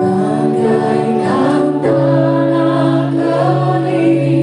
[SPEAKER 1] Bagaikan tanah kering.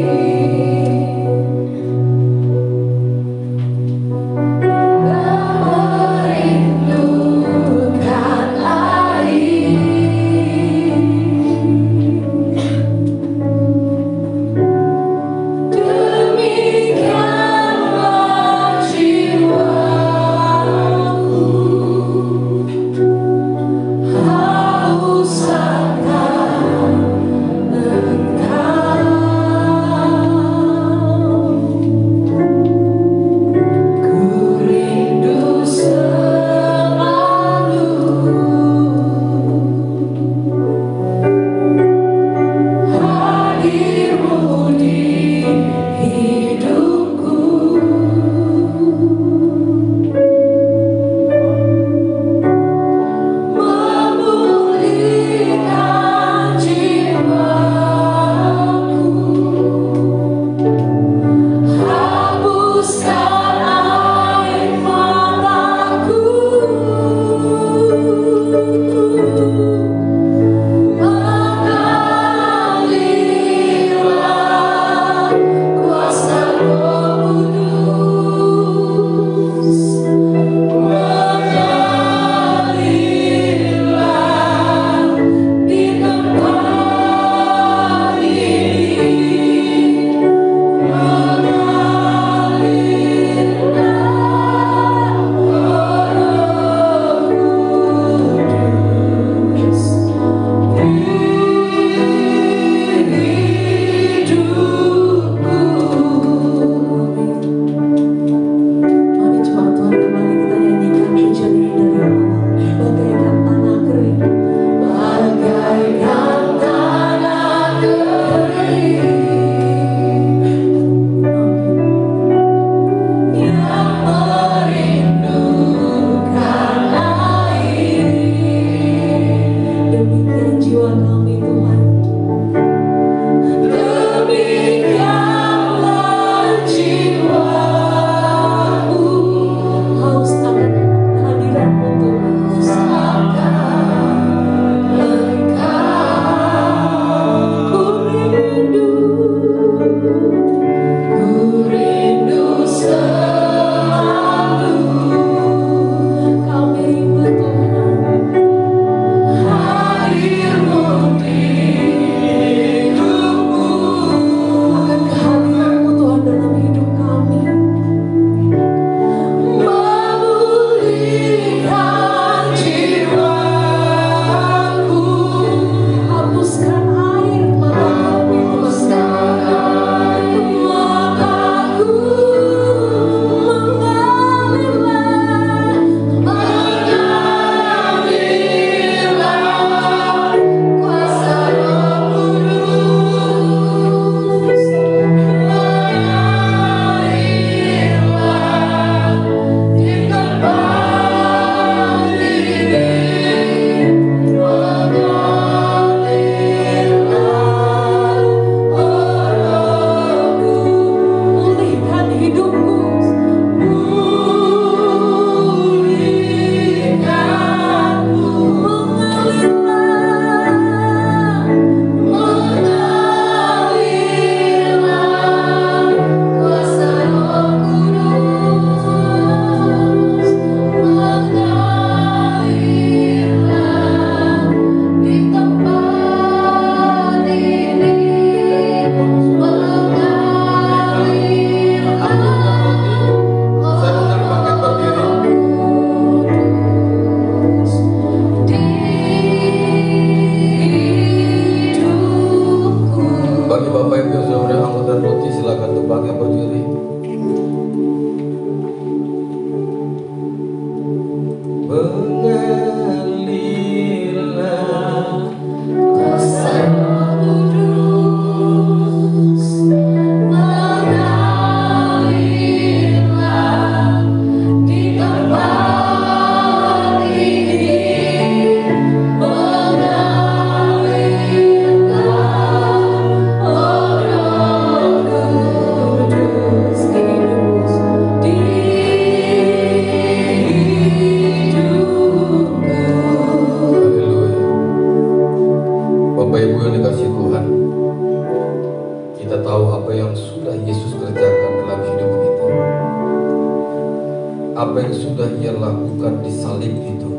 [SPEAKER 3] salib itu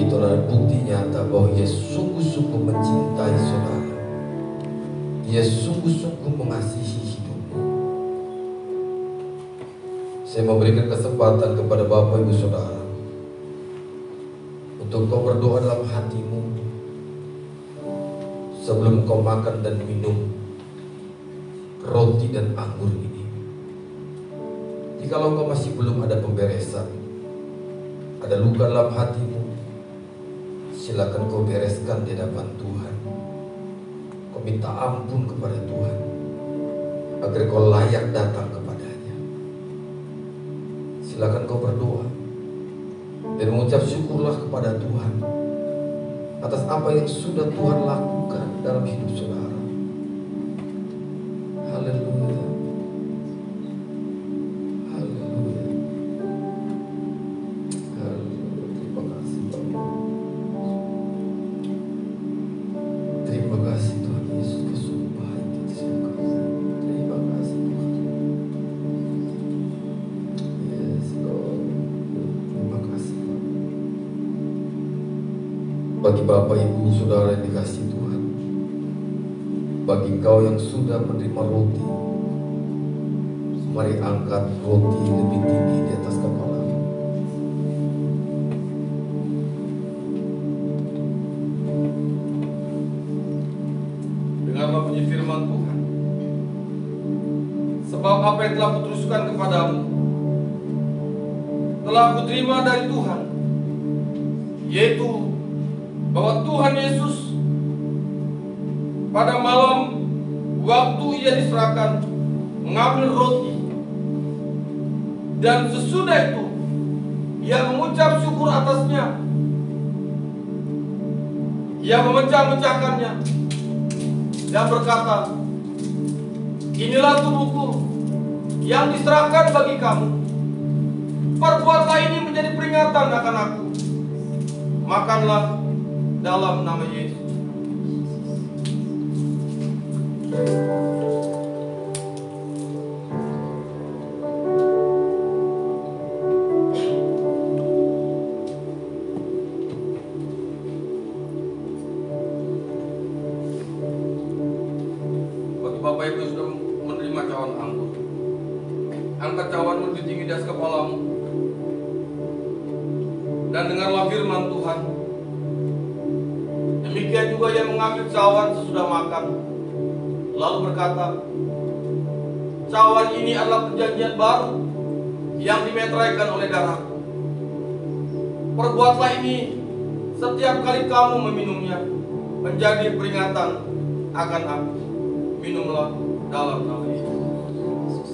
[SPEAKER 3] adalah bukti nyata bahwa Ia sungguh-sungguh mencintai saudara. Ia sungguh-sungguh mengasihi hidupmu. Saya memberikan kesempatan kepada Bapak Ibu Saudara untuk kau berdoa dalam hatimu sebelum kau makan dan minum roti dan anggur ini. Jikalau kau masih belum ada pemberesan, ada luka dalam hatimu, silakan kau bereskan di hadapan Tuhan. Kau minta ampun kepada Tuhan agar kau layak datang kepadanya. Silakan kau berdoa dan mengucap syukurlah kepada Tuhan atas apa yang sudah Tuhan lakukan dalam hidup saudara. Haleluya. Haleluya. Haleluya. Terima kasih Bapak. Terima kasih Tuhan Yesus, Kau sungguh baik. Terima kasih Tuhan. Yes Lord. Terima kasih Pak. Bagi Bapak Ibu Saudara yang dikasihi Tuhan, bagi kau yang sudah menerima roti, mari angkat roti lebih tinggi di atas kepala. Dengarlah bunyi firman Tuhan. Sebab apa yang telah kuteruskan kepadamu telah kuterima dari Tuhan, yaitu bahwa Tuhan Yesus pada malam waktu Ia diserahkan mengambil roti, dan sesudah itu Ia mengucap syukur atasnya. Ia memecah-mecahkannya dan berkata, inilah tubuhku yang diserahkan bagi kamu. Perbuatlah ini menjadi peringatan akan aku. Makanlah dalam nama Yesus. Bagi Bapak Ibu yang sudah menerima cawan anggur, angkat cawanmu lebih tinggi di atas kepalamu dan dengarlah firman Tuhan. Demikian juga yang mengambil cawan sesudah makan, lalu berkata, cawan ini adalah perjanjian baru yang dimeteraikan oleh darahku. Perbuatlah ini setiap kali kamu meminumnya, menjadi peringatan akan aku. Minumlah dalam nama Yesus.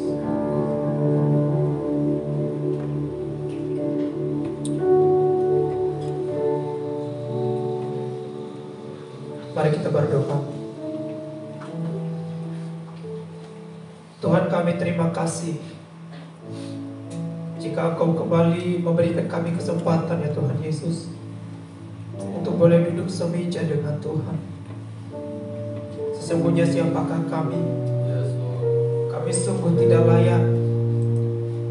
[SPEAKER 4] Mari kita berdoa. Tuhan, kami terima kasih jika Engkau kembali memberikan kami kesempatan ya Tuhan Yesus untuk boleh duduk semeja dengan Tuhan. Sesungguhnya siapakah kami? Kami sungguh tidak layak,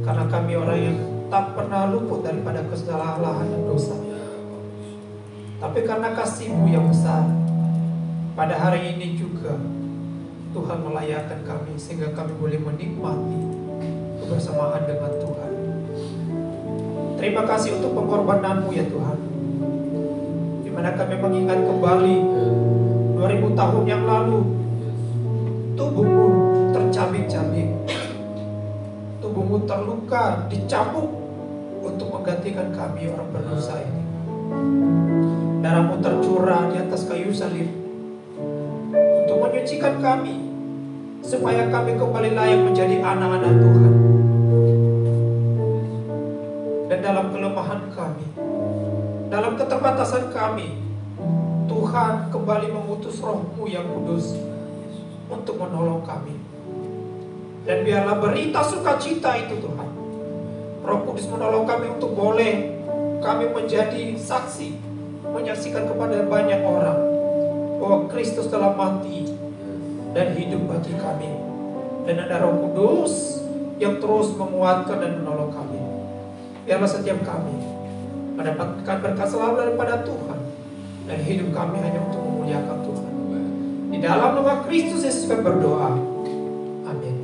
[SPEAKER 4] karena kami orang yang tak pernah luput daripada kesalahan dan dosa. Tapi karena kasih-Mu yang besar, pada hari ini juga Tuhan melayakkan kami sehingga kami boleh menikmati kebersamaan dengan Tuhan. Terima kasih untuk pengorbanan-Mu ya Tuhan, di mana kami mengingat kembali 2000 tahun yang lalu tubuh-Mu tercabik-cabik, tubuh-Mu terluka, dicambuk untuk menggantikan kami orang berdosa ini. Darah-Mu tercurah di atas kayu salib untuk menyucikan kami, supaya kami kembali layak menjadi anak-anak Tuhan. Dan dalam kelemahan kami, dalam keterbatasan kami, Tuhan kembali mengutus Roh-Mu yang kudus untuk menolong kami. Dan biarlah berita sukacita itu Tuhan, Roh Kudus menolong kami untuk boleh kami menjadi saksi, menyaksikan kepada banyak orang bahwa Kristus telah mati dan hidup bagi kami. Dan ada Roh Kudus yang terus menguatkan dan menolong kami. Biarlah setiap kami mendapatkan berkat selalu daripada Tuhan, dan hidup kami hanya untuk memuliakan Tuhan. Di dalam nama Kristus Yesus kami berdoa. Amin.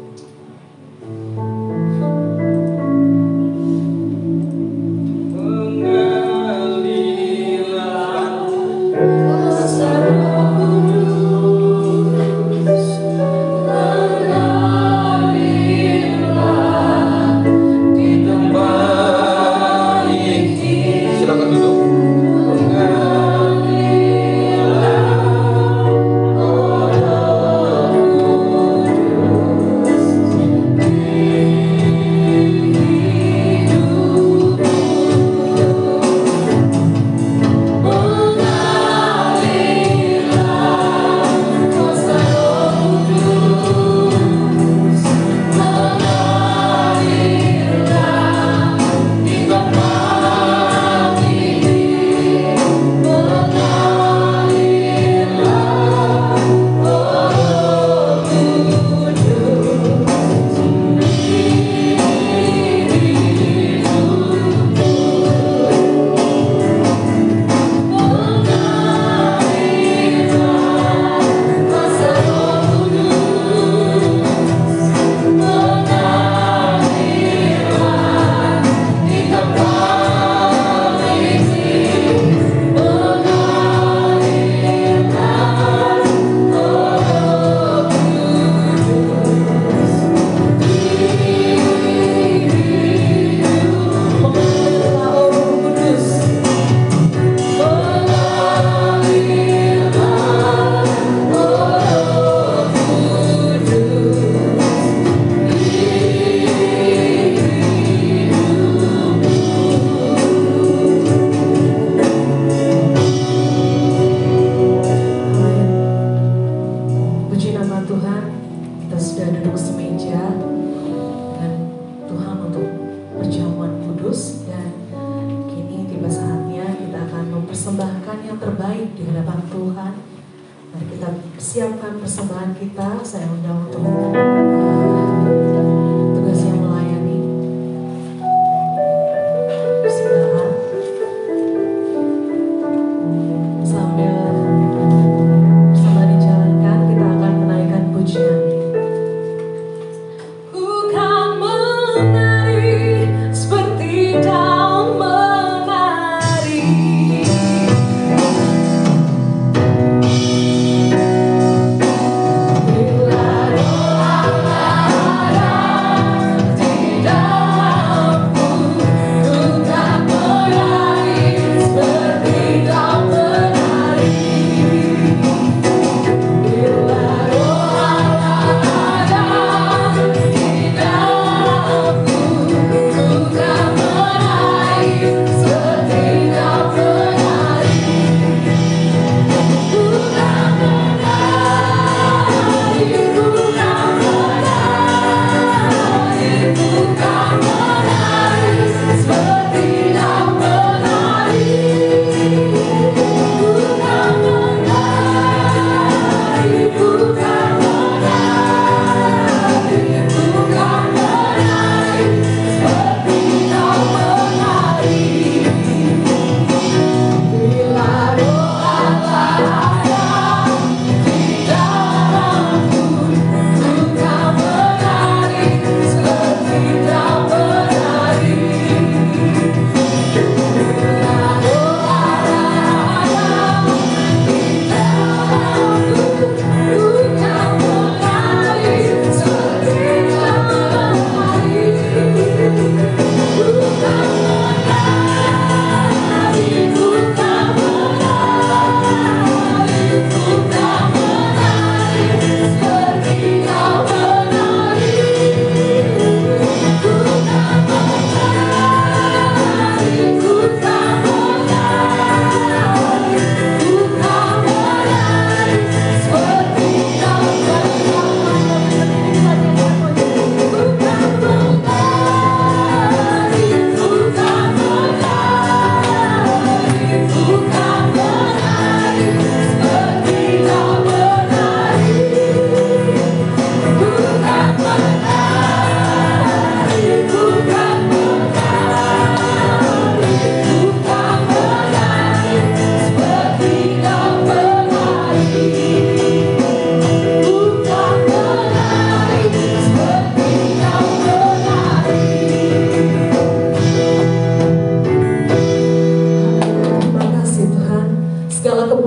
[SPEAKER 2] mempersembahkan yang terbaik di hadapan Tuhan. Mari kita siapkan persembahan kita. Saya undang untuk tugas yang melayani. Persembahan. Sambil persembahan dijalankan, kita akan menaikkan pujian. Ku kan menari seperti daun menari. Bila doa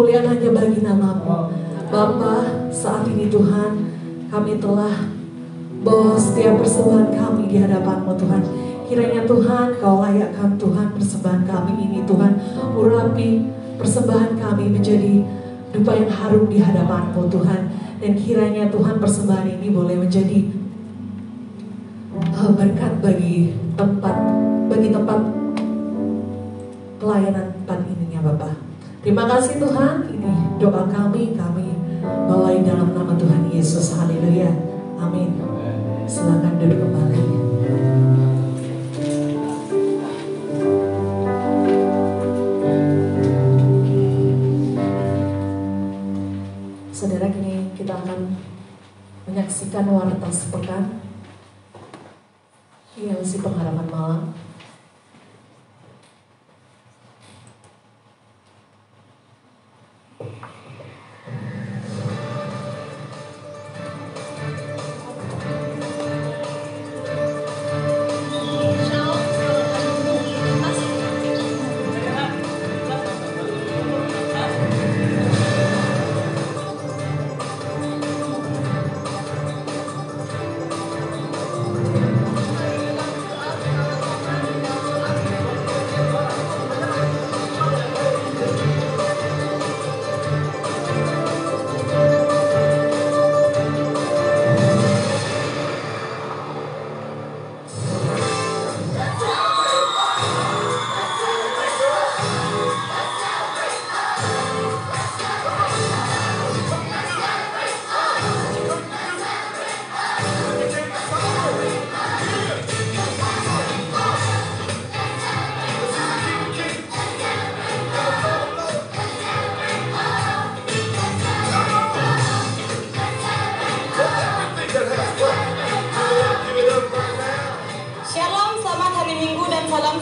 [SPEAKER 2] kemuliaan hanya bagi nama-Mu. Bapa, saat ini Tuhan, kami telah bawa setiap persembahan kami di hadapan-Mu Tuhan. Kiranya Tuhan, Kau layakkan Tuhan persembahan kami ini Tuhan. Urapi persembahan kami menjadi dupa yang harum di hadapan-Mu Tuhan. Dan kiranya Tuhan persembahan ini boleh menjadi berkat bagi tempat pelayanan tempat ini ya Bapak. Terima kasih Tuhan, ini doa kami bawain dalam nama Tuhan Yesus. Haleluya. Amin. Silakan duduk kembali. Saudara, kini kita akan menyaksikan warta sepekan ILC Pengharapan Malam.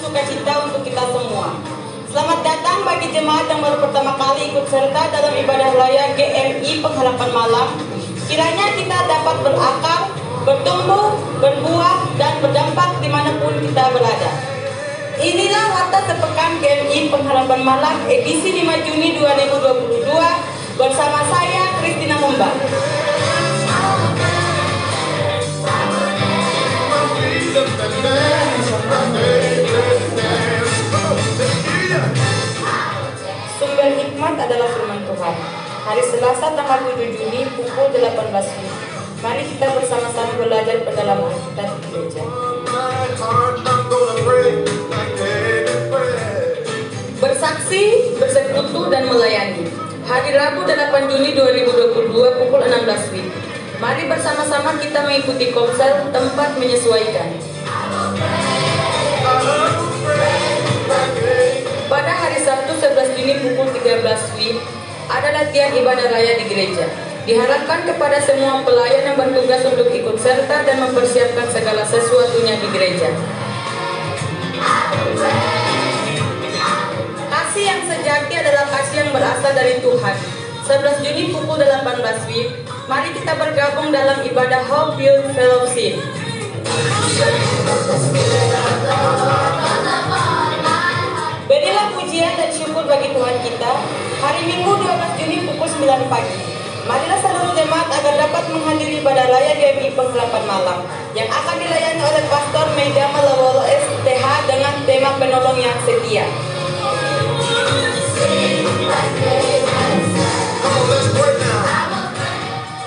[SPEAKER 6] Sukacita untuk kita semua. Selamat datang bagi jemaat yang baru pertama kali ikut serta dalam ibadah raya GMI Pengharapan Malam. Kiranya kita dapat berakar, bertumbuh, berbuah, dan berdampak dimanapun kita berada. Inilah warta sepekan GMI Pengharapan Malam edisi 5 Juni 2022 bersama saya Christina Humba. Sumber hikmat adalah firman Tuhan. Hari Selasa tanggal 7 Juni pukul 18 WIB. Mari kita bersama-sama belajar pendalaman Alkitab di gereja. Bersaksi, bersekutu, dan melayani. Hari Rabu 8 Juni 2022 pukul 16 WIB. Mari bersama-sama kita mengikuti komsel tempat menyesuaikan. Pada hari Sabtu 11 Juni pukul 13 WIB ada latihan ibadah raya di gereja. Diharapkan kepada semua pelayan yang bertugas untuk ikut serta dan mempersiapkan segala sesuatunya di gereja. Kasih yang sejati adalah kasih yang berasal dari Tuhan. 11 Juni pukul 18 WIB, mari kita bergabung dalam ibadah Hope Build Fellowship. Berilah pujian dan syukur bagi Tuhan kita. Hari Minggu 12 Juni pukul 9 pagi. Marilah seluruh jemaat agar dapat menghadiri ibadah raya GMI Pengharapan Malam yang akan dilayani oleh Pastor Meida Malawolo STH dengan tema penolong yang setia.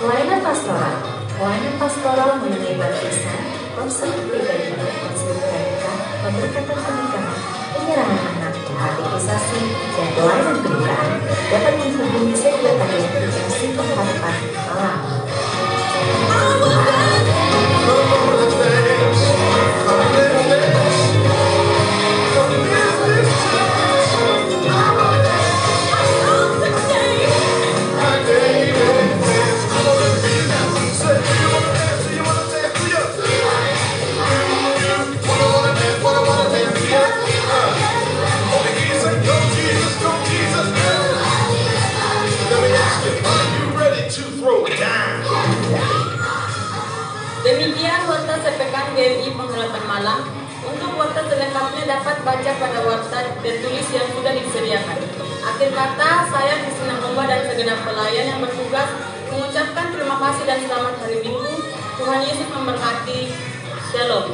[SPEAKER 7] Pelayanan pastoral. Pelayanan pastoral mengenai baptisan, konsep pribadi, konsep pernikahan, pemberkatan pernikahan, penyerahan anak, katekisasi, dan pelayanan kedukaan dapat menghubungi sekretariat ILC Pengharapan Malam.
[SPEAKER 6] Demikian warta sepekan GMI Pengharapan Malam. Untuk warta selengkapnya dapat baca pada warta tertulis yang sudah disediakan. Akhir kata, saya Kristina Komba dan segenap pelayan yang bertugas mengucapkan terima kasih dan selamat hari Minggu. Tuhan Yesus memberkati. Shalom.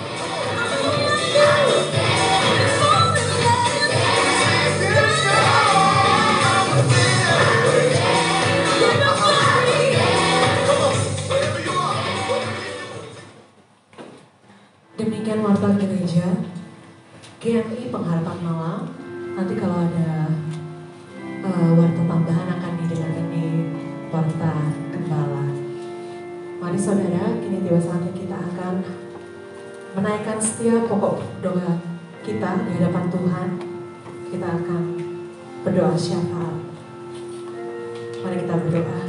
[SPEAKER 2] Demikian warta gereja GMI Pengharapan Malam. Nanti kalau ada warta tambahan akan didengarkan di warta gembala. Mari saudara, kini tiba saatnya kita akan menaikkan setiap pokok doa kita di hadapan Tuhan. Kita akan berdoa syafaat. Mari kita berdoa.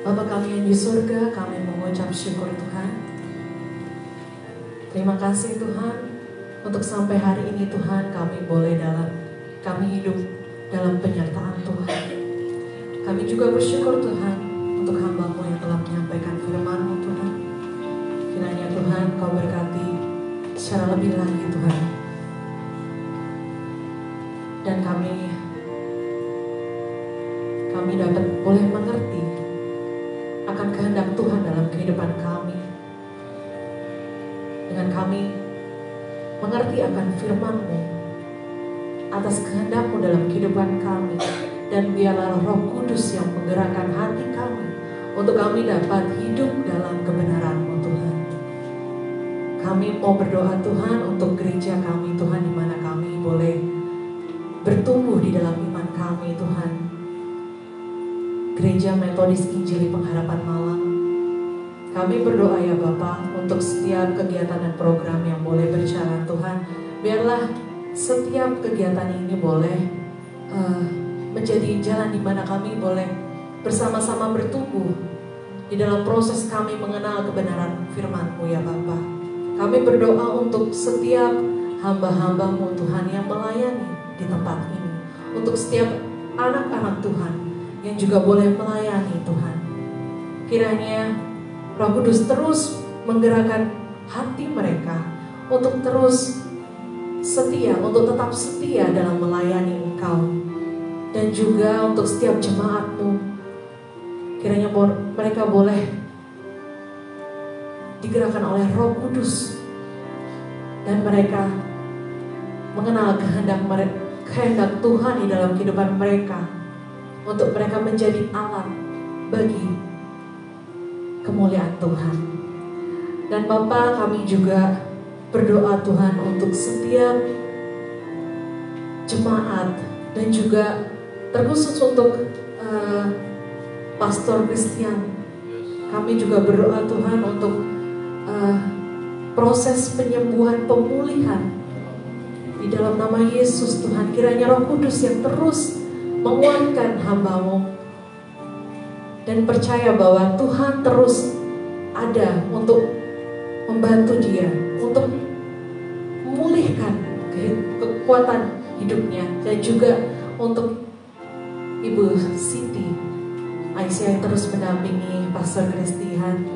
[SPEAKER 2] Bapa kami yang di surga, kami mengucap syukur Tuhan. Terima kasih Tuhan untuk sampai hari ini Tuhan kami hidup dalam penyertaan Tuhan. Kami juga bersyukur Tuhan untuk hamba-Mu yang telah menyampaikan firman-Mu Tuhan. Kiranya Tuhan Kau berkati secara lebih lagi Tuhan. Dan kami dapat boleh mengerti akan kehendak Tuhan dalam kehidupan kami. Dengan kami mengerti akan firman-Mu atas kehendak-Mu dalam kehidupan kami, dan biarlah Roh Kudus yang menggerakkan hati kami untuk kami dapat hidup dalam kebenaran-Mu Tuhan. Kami mau berdoa Tuhan untuk gereja kami Tuhan, di mana kami boleh bertumbuh di dalam iman kami Tuhan. Gereja Metodis Injili Pengharapan Malam, kami berdoa ya Bapa untuk setiap kegiatan dan program yang boleh berjalan Tuhan. Biarlah setiap kegiatan ini boleh menjadi jalan di mana kami boleh bersama-sama bertumbuh di dalam proses kami mengenal kebenaran firman-Mu ya Bapa. Kami berdoa untuk setiap hamba-hamba-Mu Tuhan yang melayani di tempat ini. Untuk setiap anak-anak Tuhan yang juga boleh melayani Tuhan. Kiranya Roh Kudus terus menggerakkan hati mereka untuk terus setia, untuk tetap setia dalam melayani Engkau. Dan juga untuk setiap jemaat-Mu, kiranya mereka boleh digerakkan oleh Roh Kudus, dan mereka mengenal kehendak Tuhan di dalam kehidupan mereka, untuk mereka menjadi alat bagi kemuliaan Tuhan. Dan Bapa, kami juga berdoa Tuhan untuk setiap jemaat, dan juga terkhusus untuk Pastor Christian. Kami juga berdoa Tuhan untuk proses penyembuhan, pemulihan di dalam nama Yesus Tuhan. Kiranya Roh Kudus yang terus menguatkan hamba-Mu, dan percaya bahwa Tuhan terus ada untuk membantu dia, untuk memulihkan kekuatan hidupnya, dan juga untuk Ibu Siti Aisyah yang terus mendampingi Pastor Christian.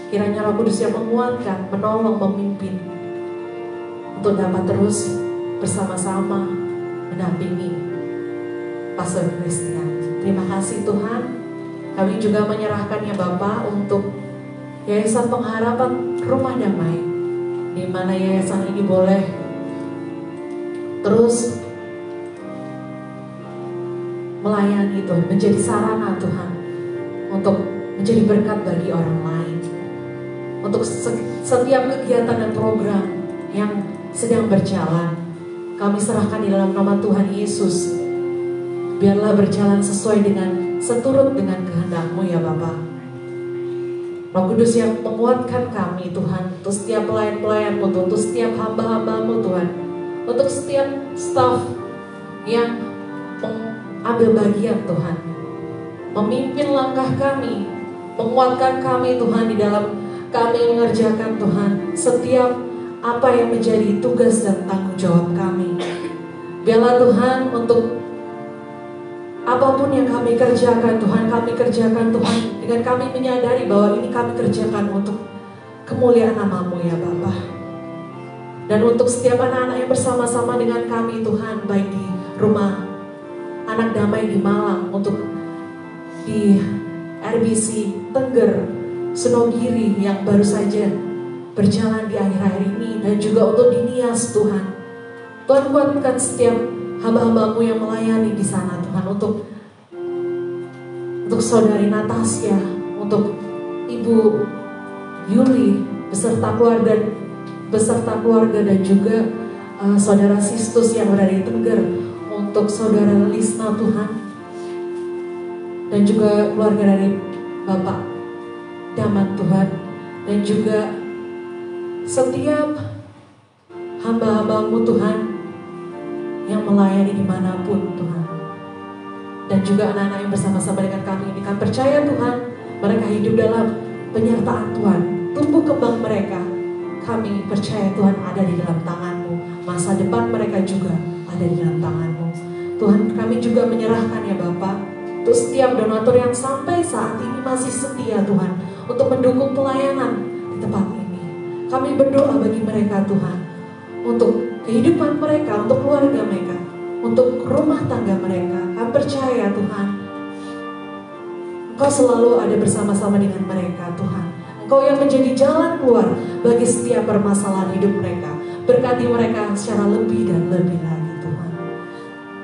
[SPEAKER 2] Kiranya Roh Kudus yang menguatkan, menolong, memimpin untuk dapat terus bersama-sama mendampingi Pastor Christian. Terima kasih Tuhan. Kami juga menyerahkan ya Bapa untuk Yayasan Pengharapan Rumah Damai, di mana yayasan ini boleh terus melayani Tuhan, menjadi sarana Tuhan untuk menjadi berkat bagi orang lain. Untuk setiap kegiatan dan program yang sedang berjalan, kami serahkan di dalam nama Tuhan Yesus. Biarlah berjalan sesuai dengan seturut dengan kehendak-Mu ya Bapa. Roh Kudus yang menguatkan kami Tuhan, untuk setiap pelayan-pelayan-Mu, untuk setiap hamba-hamba-Mu Tuhan, untuk setiap staf yang mengambil bagian Tuhan, memimpin langkah kami, menguatkan kami Tuhan di dalam kami mengerjakan Tuhan setiap apa yang menjadi tugas dan tanggung jawab kami. Biarlah Tuhan untuk apapun yang kami kerjakan Tuhan, kami kerjakan Tuhan dengan kami menyadari bahwa ini kami kerjakan untuk kemuliaan nama-Mu ya Bapa. Dan untuk setiap anak-anak yang bersama-sama dengan kami Tuhan, baik di rumah anak damai di Malang, untuk di RBC Tengger, Senogiri yang baru saja berjalan di akhir-akhir ini, dan juga untuk di Nias Tuhan. Tuhan kuatkan setiap hamba-hambamu yang melayani di sana Tuhan, untuk saudari Natasha, untuk Ibu Yuli beserta keluarga dan juga saudara Sistus yang berada di Tengger, untuk saudara Lisna Tuhan, dan juga keluarga dari Bapak Damat Tuhan, dan juga setiap hamba-hambamu Tuhan yang melayani dimanapun Tuhan, dan juga anak-anak yang bersama-sama dengan kami ini. Kami percaya Tuhan, mereka hidup dalam penyertaan Tuhan, tumbuh kembang mereka, kami percaya Tuhan ada di dalam tangan-Mu. Masa depan mereka juga ada di dalam tangan-Mu. Tuhan, kami juga menyerahkan ya Bapak, untuk setiap donatur yang sampai saat ini masih setia Tuhan, untuk mendukung pelayanan di tempat ini. Kami berdoa bagi mereka Tuhan, untuk kehidupan mereka, untuk keluarga mereka, untuk rumah tangga mereka. Kami percaya Tuhan, Engkau selalu ada bersama-sama dengan mereka Tuhan. Engkau yang menjadi jalan keluar bagi setiap permasalahan hidup mereka. Berkati mereka secara lebih dan lebih lagi Tuhan.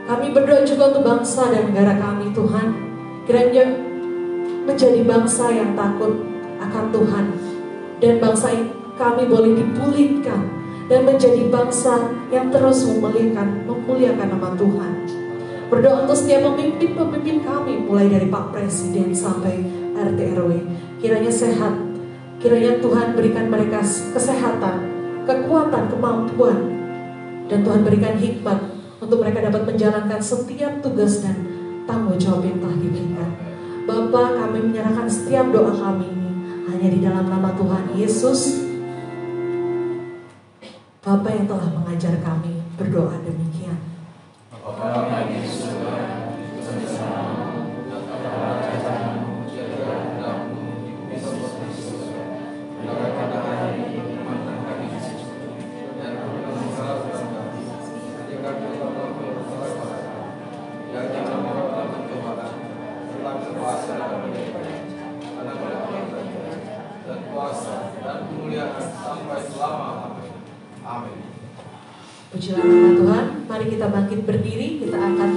[SPEAKER 2] Kami berdoa juga untuk bangsa dan negara kami Tuhan. Kiranya menjadi bangsa yang takut akan Tuhan, dan bangsa kami boleh dipulihkan dan menjadi bangsa yang terus memuliakan nama Tuhan. Berdoa untuk setiap pemimpin kami, mulai dari Pak Presiden sampai RT RW. Kiranya sehat, kiranya Tuhan berikan mereka kesehatan, kekuatan, kemampuan, dan Tuhan berikan hikmat untuk mereka dapat menjalankan setiap tugas dan tanggung jawab yang telah diberikan. Bapa, kami menyerahkan setiap doa kami ini hanya di dalam nama Tuhan Yesus, Bapa yang telah mengajar kami berdoa demikian. Pujilah nama Tuhan. Mari kita bangkit berdiri. Kita akan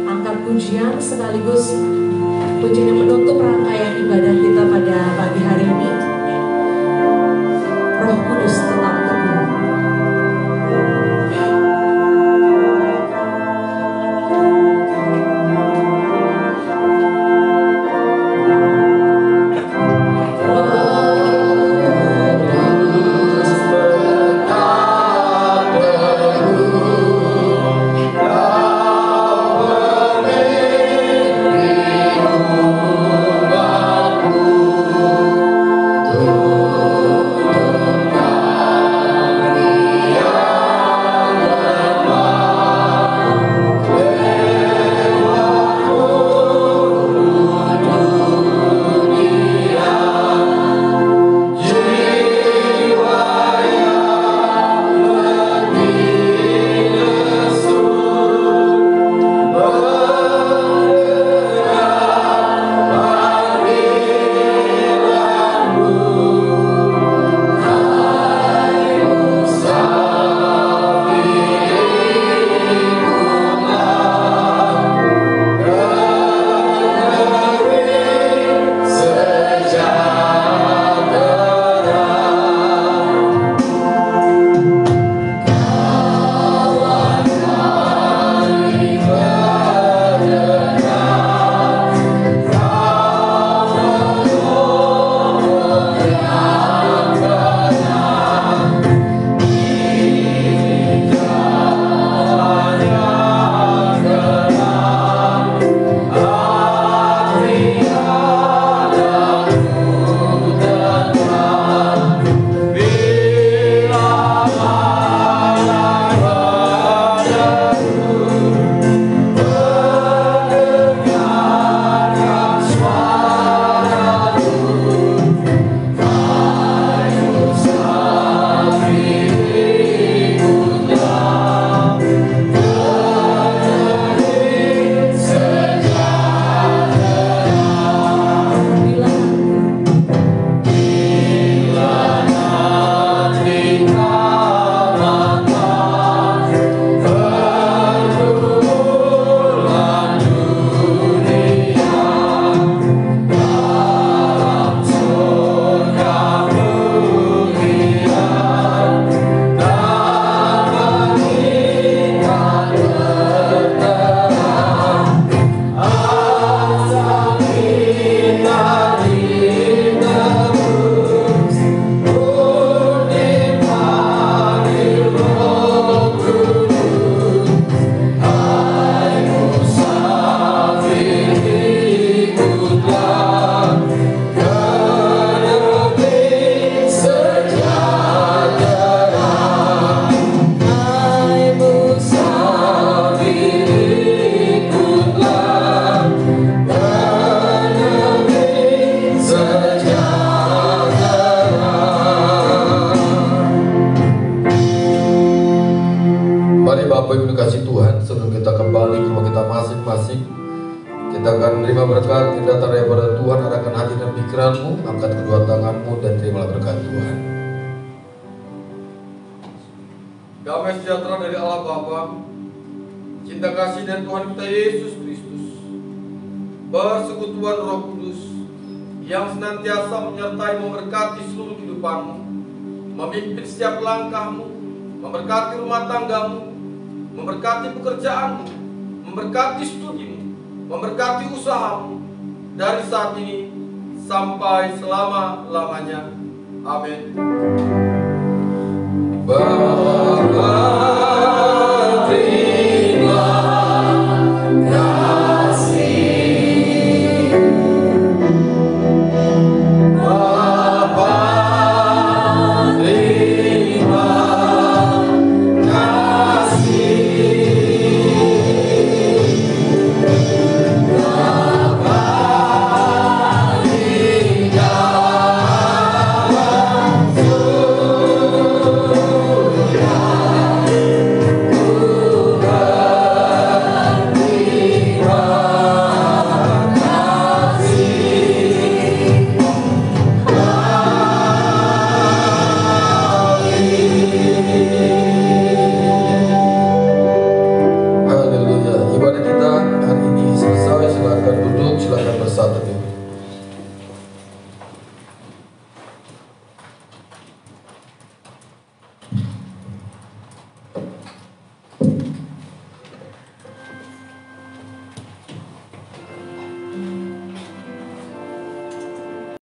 [SPEAKER 2] angkat pujian sekaligus pujian yang menutup rangkaian ibadah kita pada pagi hari ini. Roh Kudus tetap teguh.
[SPEAKER 3] kasih Tuhan, sebelum kita kembali ke rumah kita masing-masing, kita akan menerima berkat yang datang daripada Tuhan. Arahkan hati dan pikiranmu, angkat kedua tanganmu dan terimalah berkat Tuhan. Damai sejahtera dari Allah Bapa, cinta kasih dan Tuhan kita Yesus Kristus, persekutuan Roh Kudus yang senantiasa menyertai memberkati seluruh kehidupanmu, memimpin setiap langkahmu, memberkati rumah tanggamu, memberkati pekerjaanmu, memberkati studimu, memberkati usahamu dari saat ini sampai selama-lamanya. Amin. Bapa